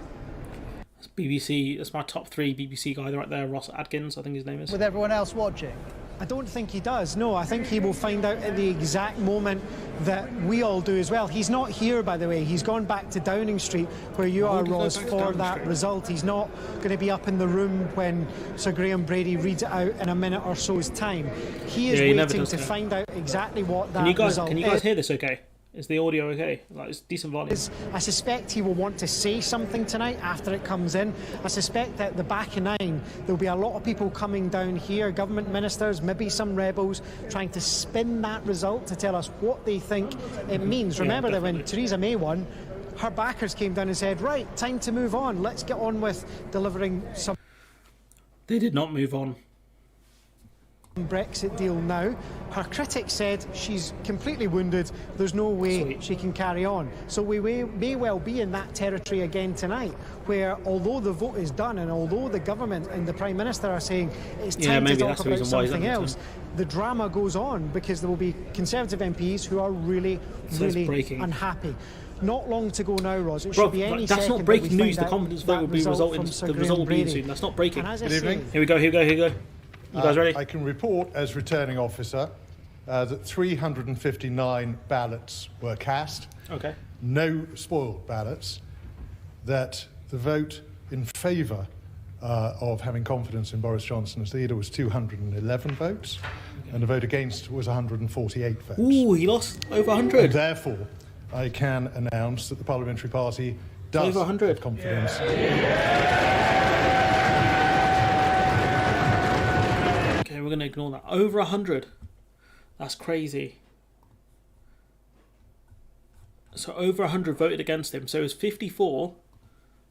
That's BBC. That's my top 3 BBC guy right there. Ross Adkins, I think his name is. With everyone else watching? I don't think he does. No, I think he will find out at the exact moment that we all do as well. He's not here, by the way. He's gone back to Downing Street, where you are, Ross, for that result. He's not going to be up in the room when Sir Graham Brady reads it out in a minute or so's time. He is waiting to find out exactly what that result is. Can you guys hear this okay? Is the audio okay? Like, it's decent volume. I suspect he will want to say something tonight after it comes in. I suspect that at the back of 9 there'll be a lot of people coming down here, government ministers, maybe some rebels, trying to spin that result to tell us what they think it means. Remember that when Theresa May won, her backers came down and said, right, time to move on. Let's get on with delivering some... They did not move on. Brexit deal now. Her critics said she's completely wounded, there's no way she can carry on. So we may well be in that territory again tonight, where although the vote is done and although the government and the Prime Minister are saying it's time to talk about something else, the drama goes on because there will be Conservative MPs who are really unhappy. Not long to go now, Roz. It should be any that's second. Not breaking news. The confidence vote will be the result will be soon. That's not breaking. Good evening. Here we go. You guys ready? I can report as returning officer that 359 ballots were cast. Okay. No spoiled ballots. That the vote in favour of having confidence in Boris Johnson as leader was 211 votes, and the vote against was 148 votes. Ooh, he lost over 100. And therefore, I can announce that the Parliamentary Party does have confidence. We're going to ignore that. Over 100. That's crazy. So over 100 voted against him. So it was 54,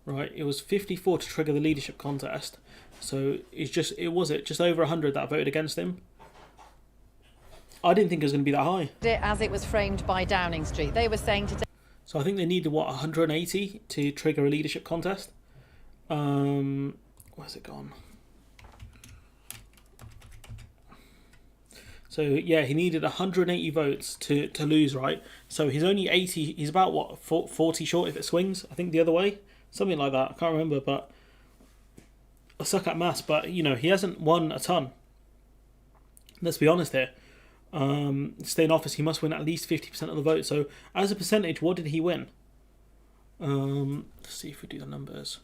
right? It was 54 to trigger the leadership contest. So it's just over 100 that voted against him. I didn't think it was going to be that high. As it was framed by Downing Street, they were saying today. So I think they needed 180 to trigger a leadership contest. Where's it gone? So yeah, he needed 180 votes to lose, right? So he's only 80. He's about 40 short if it swings. I think the other way, something like that. I can't remember, but I suck at maths. But you know, he hasn't won a ton. Let's be honest here. To stay in office, he must win at least 50% of the vote. So as a percentage, what did he win? Let's see if we do the numbers.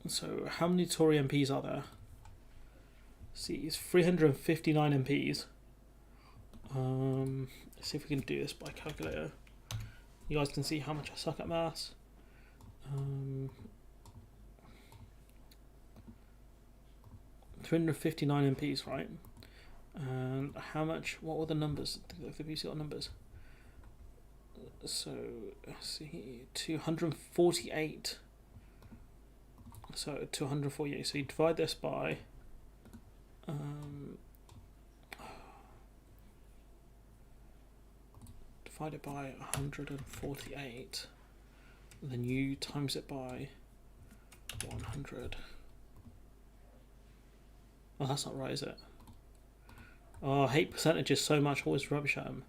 So how many Tory MPs are there? See, it's 359 MPs. Let's see if we can do this by calculator. You guys can see how much I suck at maths. 359 MPs, right? And how much? What were the numbers? Have the BBC got numbers? So let's see, 248. So 248. So you divide this by divide it by 148. And then you times it by 100. Oh, that's not right, is it? Oh, I hate percentages so much. Always rubbish at them.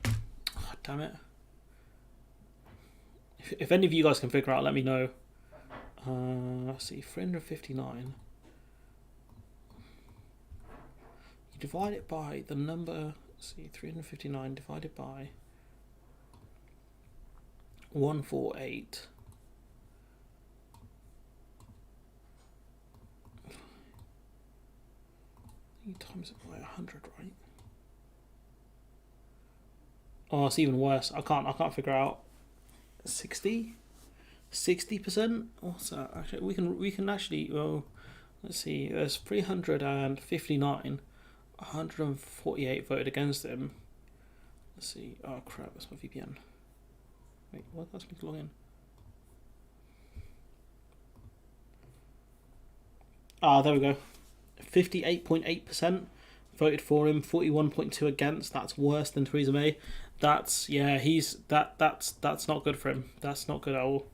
Oh, damn it. If any of you guys can figure out, let me know. Let's see, 359. You divide it by the number. Let's see, 359 divided by 148. You times it by 100, right? Oh, it's even worse. I can't figure out. 60%. What's that? Actually, we can actually. Well, let's see. There's 359. 148 voted against him. Let's see. Oh crap! That's my VPN. Wait, what? That's me to log in. Ah, there we go. 58.8% voted for him, 41.2 against. That's worse than Theresa May. That's that's not good for him. That's not good at all.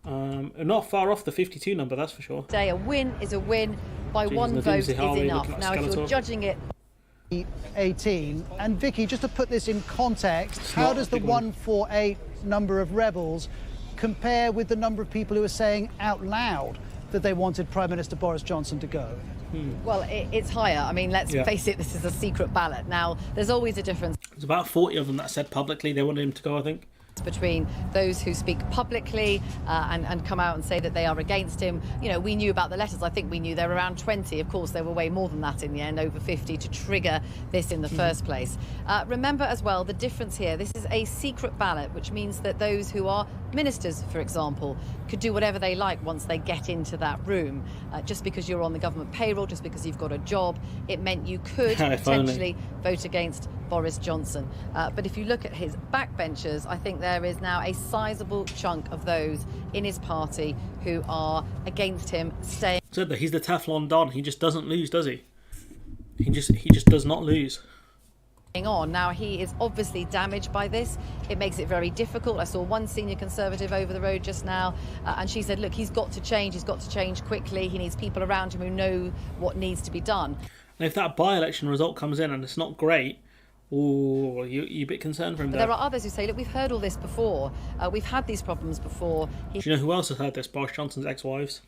Not far off the 52 number, that's for sure. Say a win is a win. By one vote is enough. Like now, if you're judging it. 18. And Vicky, just to put this in context, how does the 148 number of rebels compare with the number of people who are saying out loud that they wanted Prime Minister Boris Johnson to go? Well, it's higher. I mean, let's face it, this is a secret ballot. Now, there's always a difference. There's about 40 of them that said publicly they wanted him to go, I think. Between those who speak publicly and come out and say that they are against him. You know, we knew about the letters. I think we knew there were around 20. Of course, there were way more than that in the end, over 50, to trigger this in the first place. Remember as well, the difference here, this is a secret ballot, which means that those who are ministers, for example, could do whatever they like once they get into that room. Just because you're on the government payroll, just because you've got a job, it meant you could potentially vote against Boris Johnson. But if you look at his backbenchers, I think there is now a sizable chunk of those in his party who are against him staying. Said that he's the Teflon Don. He just doesn't lose, does he? He just does not lose. On. Now, he is obviously damaged by this. It makes it very difficult. I saw one senior Conservative over the road just now, and she said, look, he's got to change. He's got to change quickly. He needs people around him who know what needs to be done. And if that by-election result comes in and it's not great, you're a bit concerned for him. But there are others who say, look, we've heard all this before. We've had these problems before. Do you know who else has heard this? Boris Johnson's ex-wives.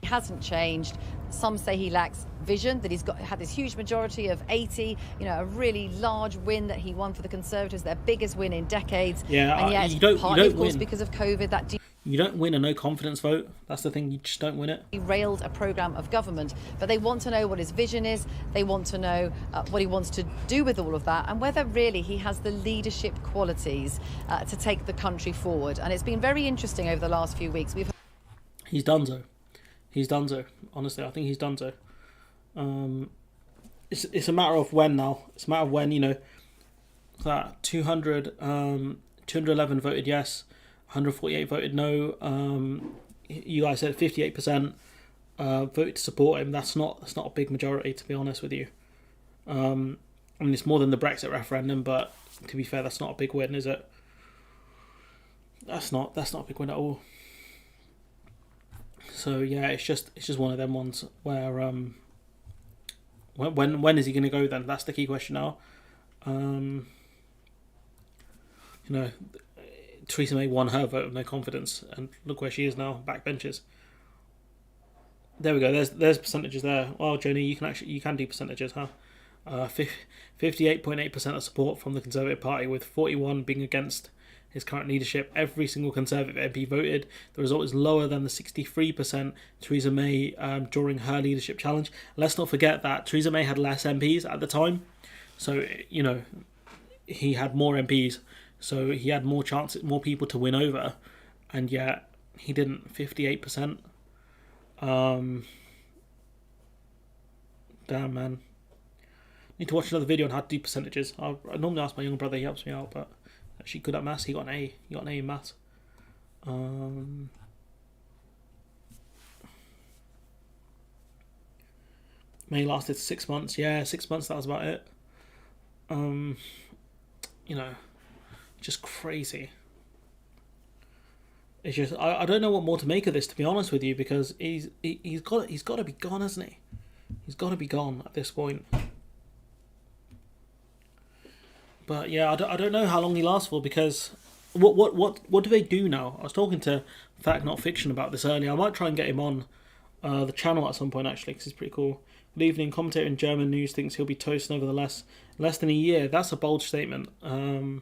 He hasn't changed. Some say he lacks vision, that he's had this huge majority of 80, a really large win that he won for the Conservatives, their biggest win in decades. Yeah, and yet, you don't of course, win. because of COVID, that you don't win a no-confidence vote. That's the thing, you just don't win it. He railed a programme of government, but they want to know what his vision is. They want to know what he wants to do with all of that and whether really he has the leadership qualities to take the country forward. And it's been very interesting over the last few weeks. He's done so. He's done so. Honestly, I think he's done so. It's a matter of when now. It's a matter of when, that 211 voted yes, 148 voted no. You guys said 58% voted to support him. That's not a big majority, to be honest with you. I mean, it's more than the Brexit referendum, but to be fair, that's not a big win, is it? That's not a big win at all. So yeah, it's just one of them ones where when is he going to go then? That's the key question now. Theresa May won her vote of no confidence, and look where she is now, backbenchers. There we go. There's percentages there. Well, Joni, you can do percentages, huh? 58.8% of support from the Conservative Party, with 41 being against his current leadership. Every single Conservative MP voted. The result is lower than the 63% Theresa May during her leadership challenge. Let's not forget that Theresa May had less MPs at the time, so he had more MPs, so he had more people to win over, and yet he didn't. 58%. Damn, man. Need to watch another video on how to do percentages. I normally ask my younger brother, he helps me out, but actually good at maths. He got an A. He got an A in maths. May lasted 6 months. Yeah, 6 months, that was about it. You know, just crazy. It's just I don't know what more to make of this, to be honest with you, because he's got to be gone, hasn't he? He's got to be gone at this point. But yeah, I don't know how long he lasts for, because what do they do now? I was talking to Fact Not Fiction about this earlier. I might try and get him on the channel at some point, actually, because he's pretty cool. Good evening. Commentator in German news thinks he'll be toasting over the less than a year. That's a bold statement. An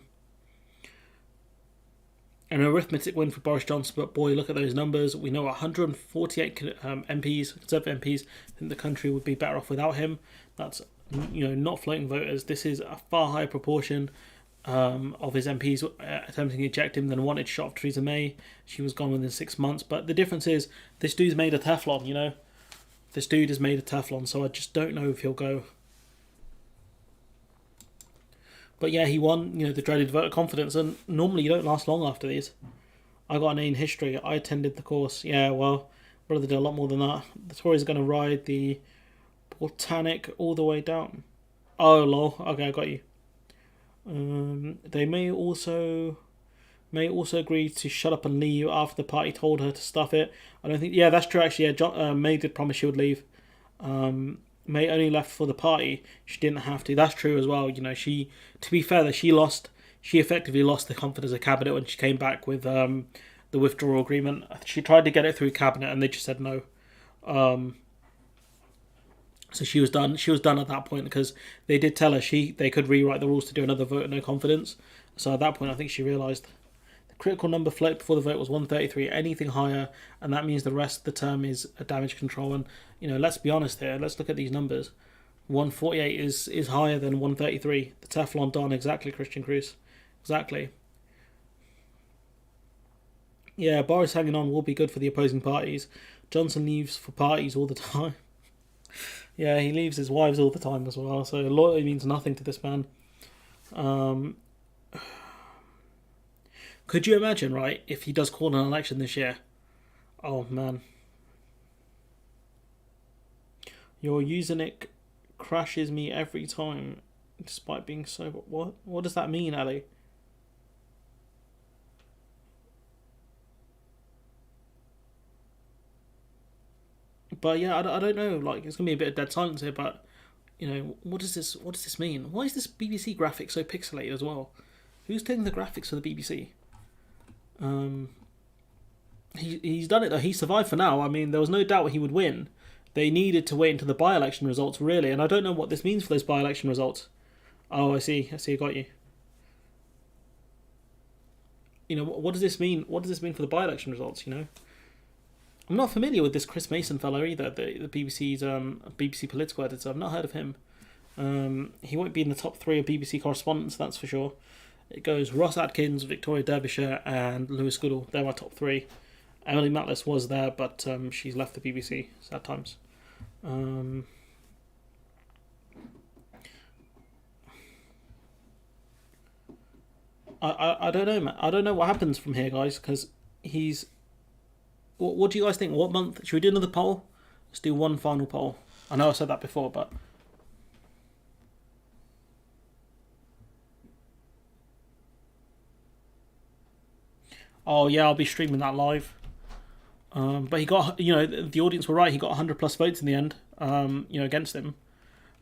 arithmetic win for Boris Johnson, but boy, look at those numbers. We know 148 MPs, Conservative MPs, think the country would be better off without him. That's, you know, not floating voters. This is a far higher proportion of his MPs attempting to eject him than wanted shot of Theresa May. She was gone within 6 months. But the difference is, this dude's made of Teflon, you know? This dude is made of Teflon, so I just don't know if he'll go. But yeah, he won, you know, the dreaded vote of confidence, and normally you don't last long after these. I got an A in history. I attended the course. Yeah, well, brother did a lot more than that. The Tories are going to ride the Botanic all the way down. Oh, lol. Okay, I got you. They may also agree to shut up and leave after the party told her to stuff it. I don't think... Yeah, that's true, actually. Yeah, May did promise she would leave. May only left for the party. She didn't have to. That's true as well. You know, to be fair, that she effectively lost the confidence of cabinet when she came back with the withdrawal agreement. She tried to get it through cabinet and they just said no. So she was done. She was done at that point, because they did tell her they could rewrite the rules to do another vote of no confidence. So at that point, I think she realised the critical number floated before the vote was 133. Anything higher, and that means the rest of the term is a damage control. And you know, let's be honest here. Let's look at these numbers. 148 is higher than 133. The Teflon Don, exactly, Christian Cruz, exactly. Yeah, Boris hanging on will be good for the opposing parties. Johnson leaves for parties all the time. Yeah, he leaves his wives all the time as well, so loyalty means nothing to this man. Could you imagine, right, if he does call an election this year? Oh, man. Your Username crashes me every time, despite being sober. What does that mean, Ali? But yeah, I don't know. Like, it's gonna be a bit of dead silence here. But you know, what does this mean? Why is this BBC graphic so pixelated as well? Who's taking the graphics for the BBC? He's done it though. He survived for now. I mean, there was no doubt he would win. They needed to wait until the by-election results, really, and I don't know what this means for those by-election results. Oh, I see. I got you. You know, what does this mean? What does this mean for the by-election results? You know. I'm not familiar with this Chris Mason fellow either, the BBC's BBC political editor. I've not heard of him. He won't be in the top 3 of BBC correspondents, that's for sure. It goes Ross Atkins, Victoria Derbyshire, and Lewis Goodall. They're my top 3. Emily Matlis was there, but she's left the BBC. Sad times. I don't know, man. I don't know what happens from here, guys, because he's... What do you guys think? What month? Should we do another poll? Let's do one final poll. I know I said that before, but... Oh, yeah, I'll be streaming that live. But he got, you know, the audience were right. He got 100 plus votes in the end, you know, against him.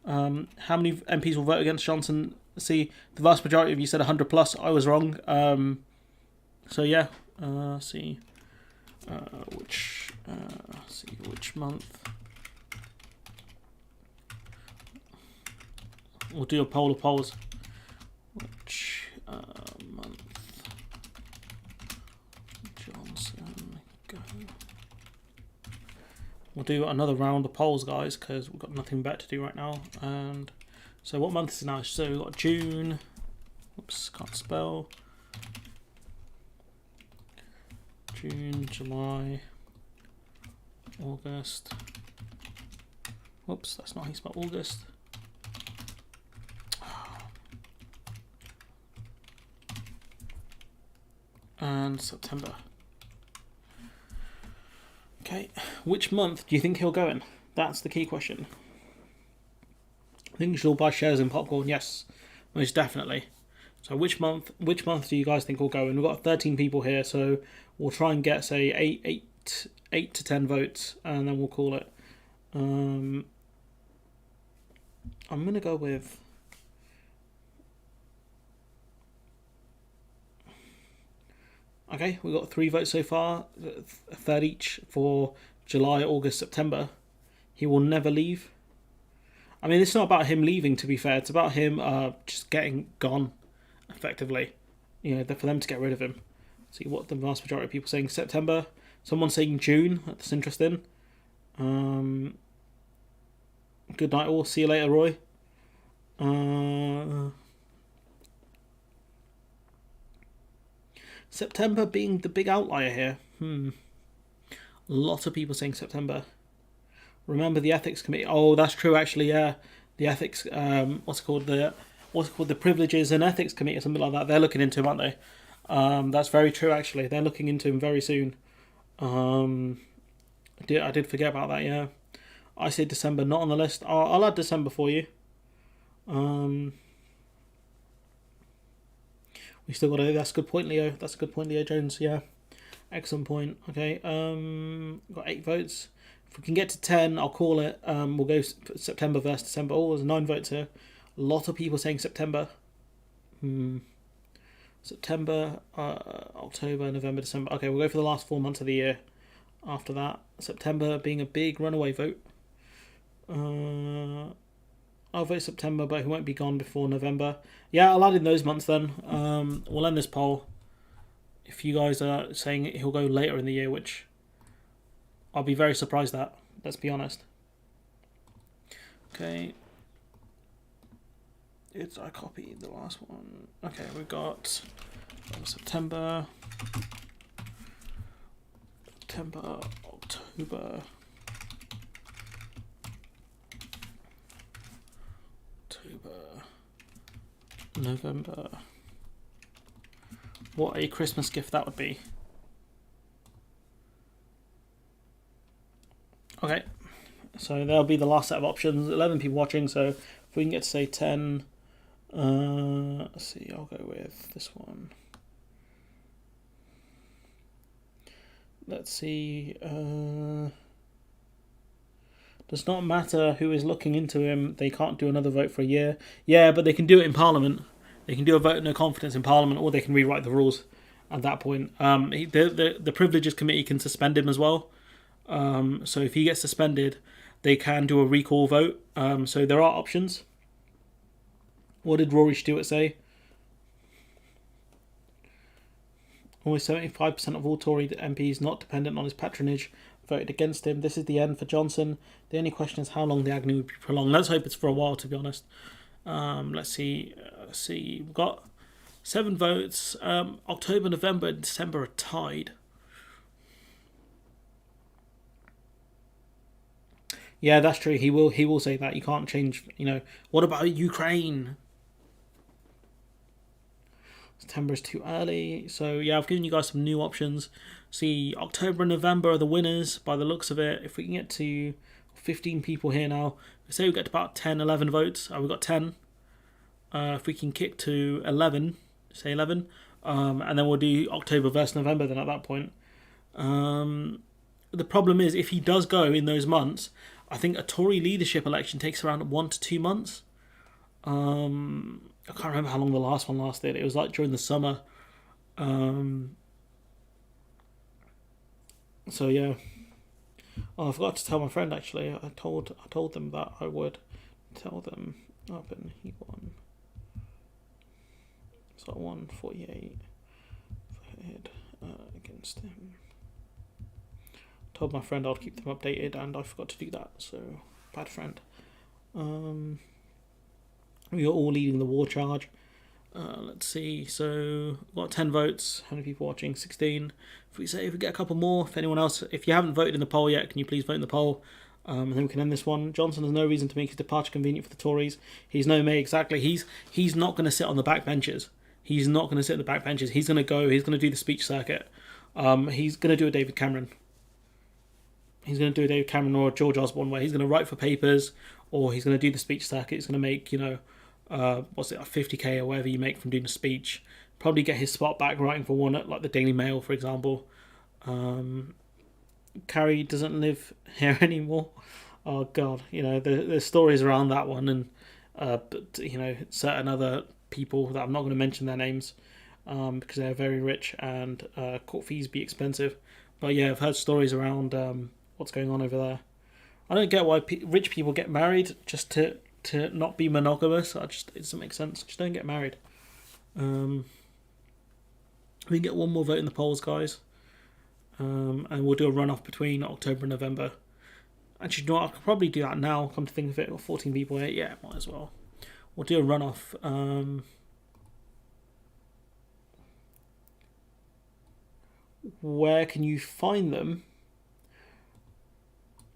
How many MPs will vote against Johnson? See, the vast majority of you said 100 plus. I was wrong. So, yeah. See which month. We'll do a poll of polls. Which month Johnson go? We'll do another round of polls, guys, because we've got nothing better to do right now. And so, what month is it now? So we've got June. Oops, can't spell. June, July, August, Whoops, that's not how you spell August. And September. Okay, which month do you think he'll go in? That's the key question. I think you should all buy shares in Popcorn. Yes, most definitely. So which month do you guys think will go in? We've got 13 people here, so we'll try and get, say, 8 to 10 votes, and then we'll call it. I'm going to go with... Okay, we've got 3 votes so far, a third each for July, August, September. He will never leave. I mean, it's not about him leaving, to be fair. It's about him just getting gone, effectively. You know, for them to get rid of him. See what the vast majority of people saying September. Someone saying June. That's interesting. Good night all. See you later, Roy. September being the big outlier here. A lot of people saying September. Remember the ethics committee. Oh, that's true actually, yeah. The ethics what's it called? The privileges and ethics committee or something like that. They're looking into him, aren't they? That's very true actually. They're looking into him very soon. I did forget about that, yeah. I said December, not on the list. I'll add December for you. We still got to... That's a good point, Leo. That's a good point, Leo Jones. Yeah. Excellent point. Okay. Got 8 votes. If we can get to 10, I'll call it. We'll go September versus December. Oh, there's 9 votes here. A lot of people saying September. September, October, November, December. Okay, we'll go for the last 4 months of the year. After that, September being a big runaway vote. I'll vote September, but he won't be gone before November. Yeah, I'll add in those months then. We'll end this poll. If you guys are saying he'll go later in the year, which I'll be very surprised at, let's be honest. Okay. I copied the last one. Okay, we've got September, October, November. What a Christmas gift that would be. Okay, so there'll be the last set of options. 11 people watching, so if we can get to say 10, let's see, I'll go with this one. Let's see, does not matter who is looking into him. They can't do another vote for a year. Yeah, but they can do it in Parliament. They can do a vote of no confidence in Parliament, or they can rewrite the rules at that point. The Privileges Committee can suspend him as well. So if he gets suspended, they can do a recall vote. So there are options. What did Rory Stewart say? Almost 75% of all Tory MPs not dependent on his patronage voted against him. This is the end for Johnson. The only question is how long the agony would be prolonged. Let's hope it's for a while, to be honest. Let's see. We've got 7 votes. October, November, and December are tied. Yeah, that's true. He will say that. You can't change, what about Ukraine? September is too early. So, yeah, I've given you guys some new options. See, October and November are the winners by the looks of it. If we can get to 15 people here now, say we get to about 10, 11 votes. We've got 10. If we can kick to 11, say 11, and then we'll do October versus November then at that point. The problem is, if he does go in those months, I think a Tory leadership election takes around 1 to 2 months. I can't remember how long the last one lasted. It was like during the summer. So yeah. Oh, I forgot to tell my friend actually. I told them that I would tell them up, and he won. So I won 48 head against him. Told my friend I'd keep them updated, and I forgot to do that. So bad friend. We are all leading the war charge. Let's see. So we've got 10 votes. How many people watching? 16. If we get a couple more, if anyone else, if you haven't voted in the poll yet, can you please vote in the poll? And then we can end this one. Johnson has no reason to make his departure convenient for the Tories. He's no May, exactly. He's not going to sit on the back benches. He's not going to sit on the back benches. He's going to go. He's going to do the speech circuit. He's going to do a David Cameron. He's going to do a David Cameron or a George Osborne, where he's going to write for papers, or he's going to do the speech circuit. He's going to make, what's it, 50k or whatever you make from doing a speech. Probably get his spot back writing for one at like the Daily Mail, for example. Carrie doesn't live here anymore. Oh God, there's stories around that one, and but certain other people that I'm not going to mention their names because they're very rich and court fees be expensive. But yeah, I've heard stories around what's going on over there. I don't get why rich people get married just to not be monogamous. It doesn't make sense. Just don't get married. We get one more vote in the polls, guys. And we'll do a runoff between October and November. Actually, I could probably do that now, come to think of it. 14 people here. Yeah, might as well. We'll do a runoff. Where can you find them?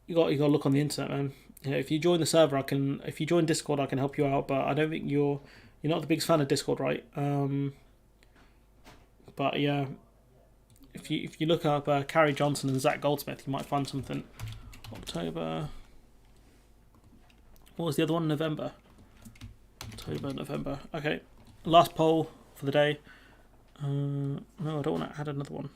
You got to look on the internet, man. If you join the server, if you join Discord, I can help you out. But I don't think you're not the biggest fan of Discord, right? But yeah. If you look up Carrie Johnson and Zach Goldsmith, you might find something. October. What was the other one? November. October, November. Okay. Last poll for the day. No, I don't want to add another one.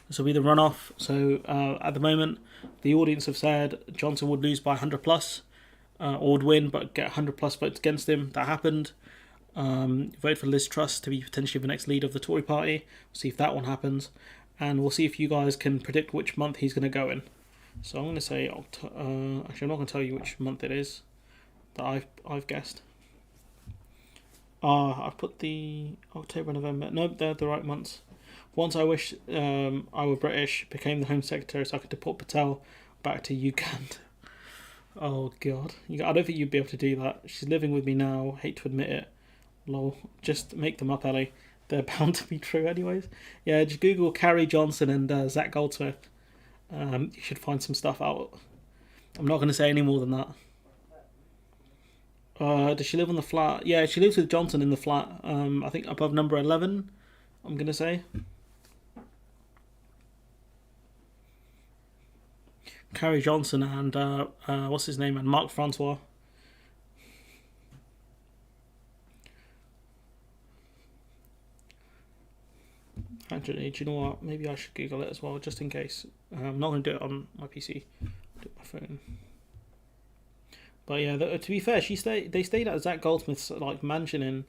This will be the runoff. So at the moment, the audience have said Johnson would lose by 100 plus, or would win but get 100 plus votes against him. That happened. Vote for Liz Truss to be potentially the next leader of the Tory party. See if that one happens, and we'll see if you guys can predict which month he's going to go in. So I'm going to say actually I'm not going to tell you which month it is that I've guessed. I've put the October, November. Nope, they're the right months. Once I wish I were British, became the Home Secretary so I could deport Patel back to Uganda. Oh God, I don't think you'd be able to do that. She's living with me now. Hate to admit it. Lol. Just make them up, Ellie. They're bound to be true anyways. Yeah, just Google Carrie Johnson and Zach Goldsmith. You should find some stuff out. I'm not going to say any more than that. Does she live on the flat? Yeah, she lives with Johnson in the flat. I think above number 11, I'm going to say. Carrie Johnson and what's his name? And Mark Francois. Actually, do you know what? Maybe I should Google it as well, just in case. I'm not going to do it on my PC. I'll do it on my phone. But yeah, to be fair, they stayed at Zach Goldsmith's mansion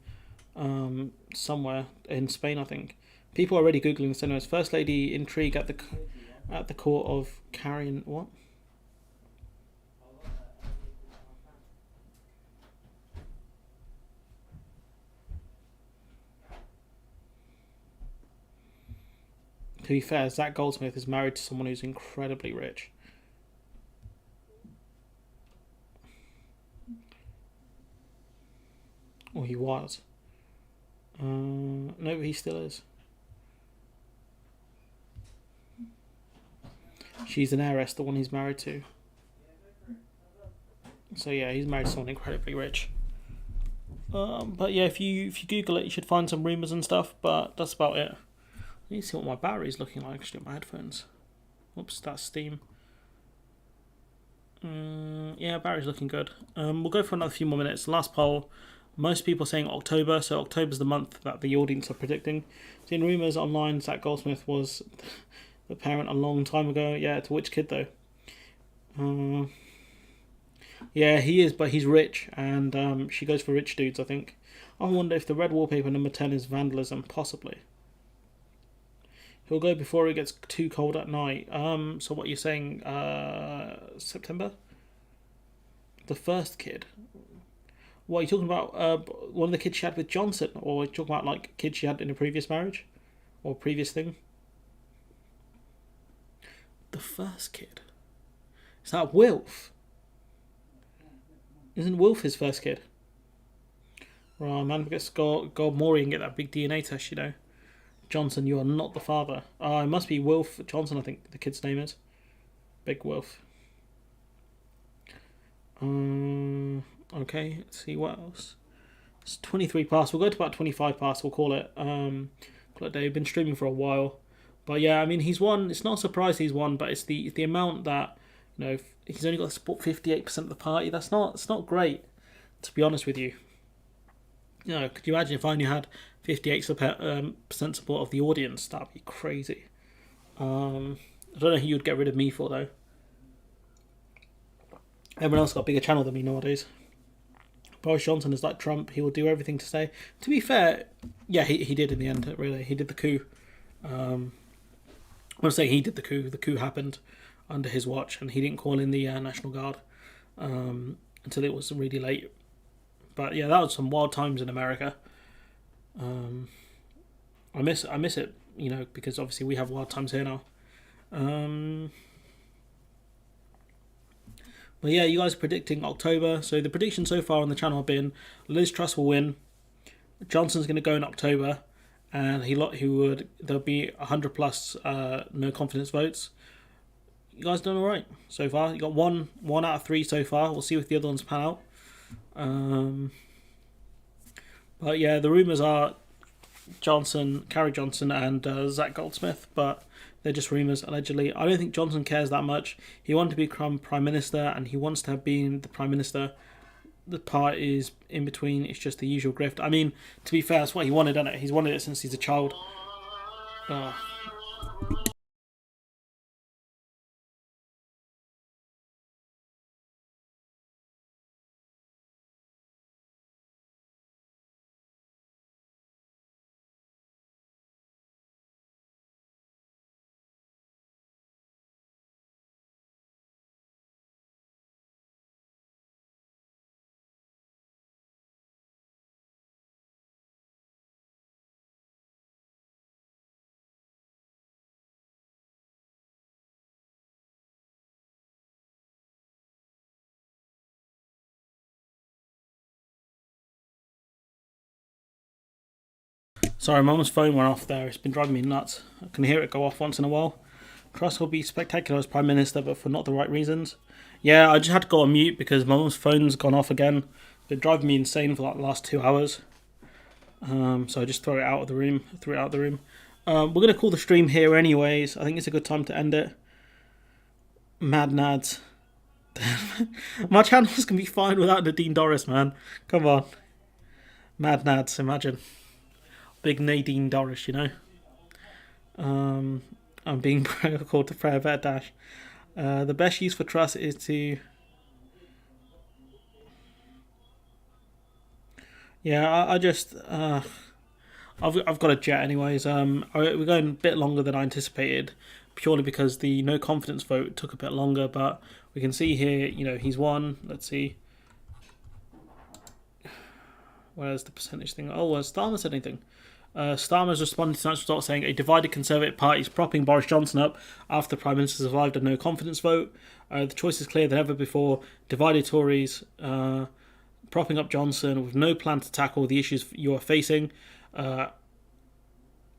in somewhere in Spain, I think. People are already googling this anyways. First lady intrigue at the court of Carrie. What? To be fair, Zach Goldsmith is married to someone who's incredibly rich. Or he was. No, but he still is. She's an heiress, the one he's married to. So yeah, he's married to someone incredibly rich. But yeah, if you Google it, you should find some rumours and stuff, but that's about it. I need to see what my battery's looking like actually on my headphones. Oops, that's Steam. Yeah, battery's looking good. We'll go for another few more minutes. Last poll. Most people are saying October, so October's the month that the audience are predicting. Seeing rumours online, Zach Goldsmith was the parent a long time ago. Yeah, to which kid though? Yeah, he is, but he's rich, and she goes for rich dudes, I think. I wonder if the red wallpaper number 10 is vandalism, possibly. He'll go before it gets too cold at night. So what you're saying, September? The first kid? What are you talking about? One of the kids she had with Johnson? Or are you talking about kids she had in a previous marriage? Or previous thing? The first kid? Is that Wilf? Isn't Wilf his first kid? Right, man, gets God Maury and get that big DNA test, Johnson, you are not the father. It must be Wilf Johnson, I think the kid's name is. Big Wilf. Okay, let's see what else. It's 23 past. We'll go to about 25 past. We'll call it. Call it day. We've been streaming for a while, but yeah, I mean he's won. It's not a surprise he's won, but it's the amount that, you know, he's only got to support 58% of the party. It's not great, to be honest with you. You know, could you imagine if I only had 58% support of the audience? That'd be crazy. I don't know who you'd get rid of me for though. Everyone else got a bigger channel than me nowadays. Boris Johnson is like Trump. He will do everything to stay. To be fair, yeah, he did in the end, really. He did the coup. I want to say he did the coup. The coup happened under his watch, and he didn't call in the National Guard until it was really late. But yeah, that was some wild times in America. I miss it, you know, because obviously we have wild times here now. But yeah, you guys are predicting October. So the predictions so far on the channel have been Liz Truss will win. Johnson's going to go in October, and there'll be 100 plus no confidence votes. You guys done all right so far. You got one out of 3 so far. We'll see if the other ones pan out. But yeah, the rumours are Carrie Johnson, and Zach Goldsmith, but they're just rumours, allegedly. I don't think Johnson cares that much. He wanted to become Prime Minister, and he wants to have been the Prime Minister. The part is in between. It's just the usual grift. I mean, to be fair, that's what he wanted, isn't it? He's wanted it since he's a child. Sorry, Mum's phone went off there. It's been driving me nuts. I can hear it go off once in a while. Truss will be spectacular as Prime Minister, but for not the right reasons. Yeah, I just had to go on mute because Mum's phone's gone off again. It's been driving me insane for like the last 2 hours. So I just threw it out of the room. We're going to call the stream here anyways. I think it's a good time to end it. Mad Nads. My channels can be fine without Nadine Dorris, man. Come on. Mad Nads, imagine. Big Nadine Dorris, you know. I'm being called to prayer vet dash. The best use for Truss is to... Yeah, I just... I've got a jet anyways. We're going a bit longer than I anticipated, purely because the no confidence vote took a bit longer, but we can see here, you know, he's won. Let's see. Where's the percentage thing? Oh, has Starmer said anything? Starmer's responded to National Result saying a divided Conservative Party is propping Boris Johnson up after the Prime Minister survived a no confidence vote. The choice is clearer than ever before. Divided Tories propping up Johnson with no plan to tackle the issues you are facing, or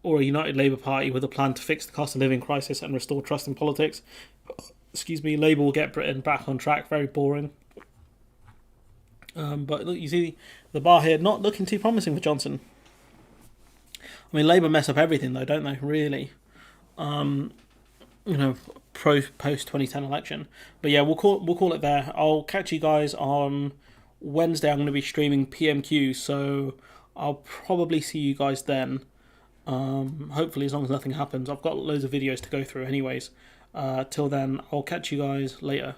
a united Labour Party with a plan to fix the cost of living crisis and restore trust in politics. Excuse me, Labour will get Britain back on track. Very boring. But look, you see the bar here not looking too promising for Johnson. I mean, Labour mess up everything though, don't they? Really, you know, post 2010 election. But yeah, we'll call it there. I'll catch you guys on Wednesday. I'm going to be streaming PMQ, so I'll probably see you guys then. Hopefully, as long as nothing happens. I've got loads of videos to go through, anyways. Till then, I'll catch you guys later.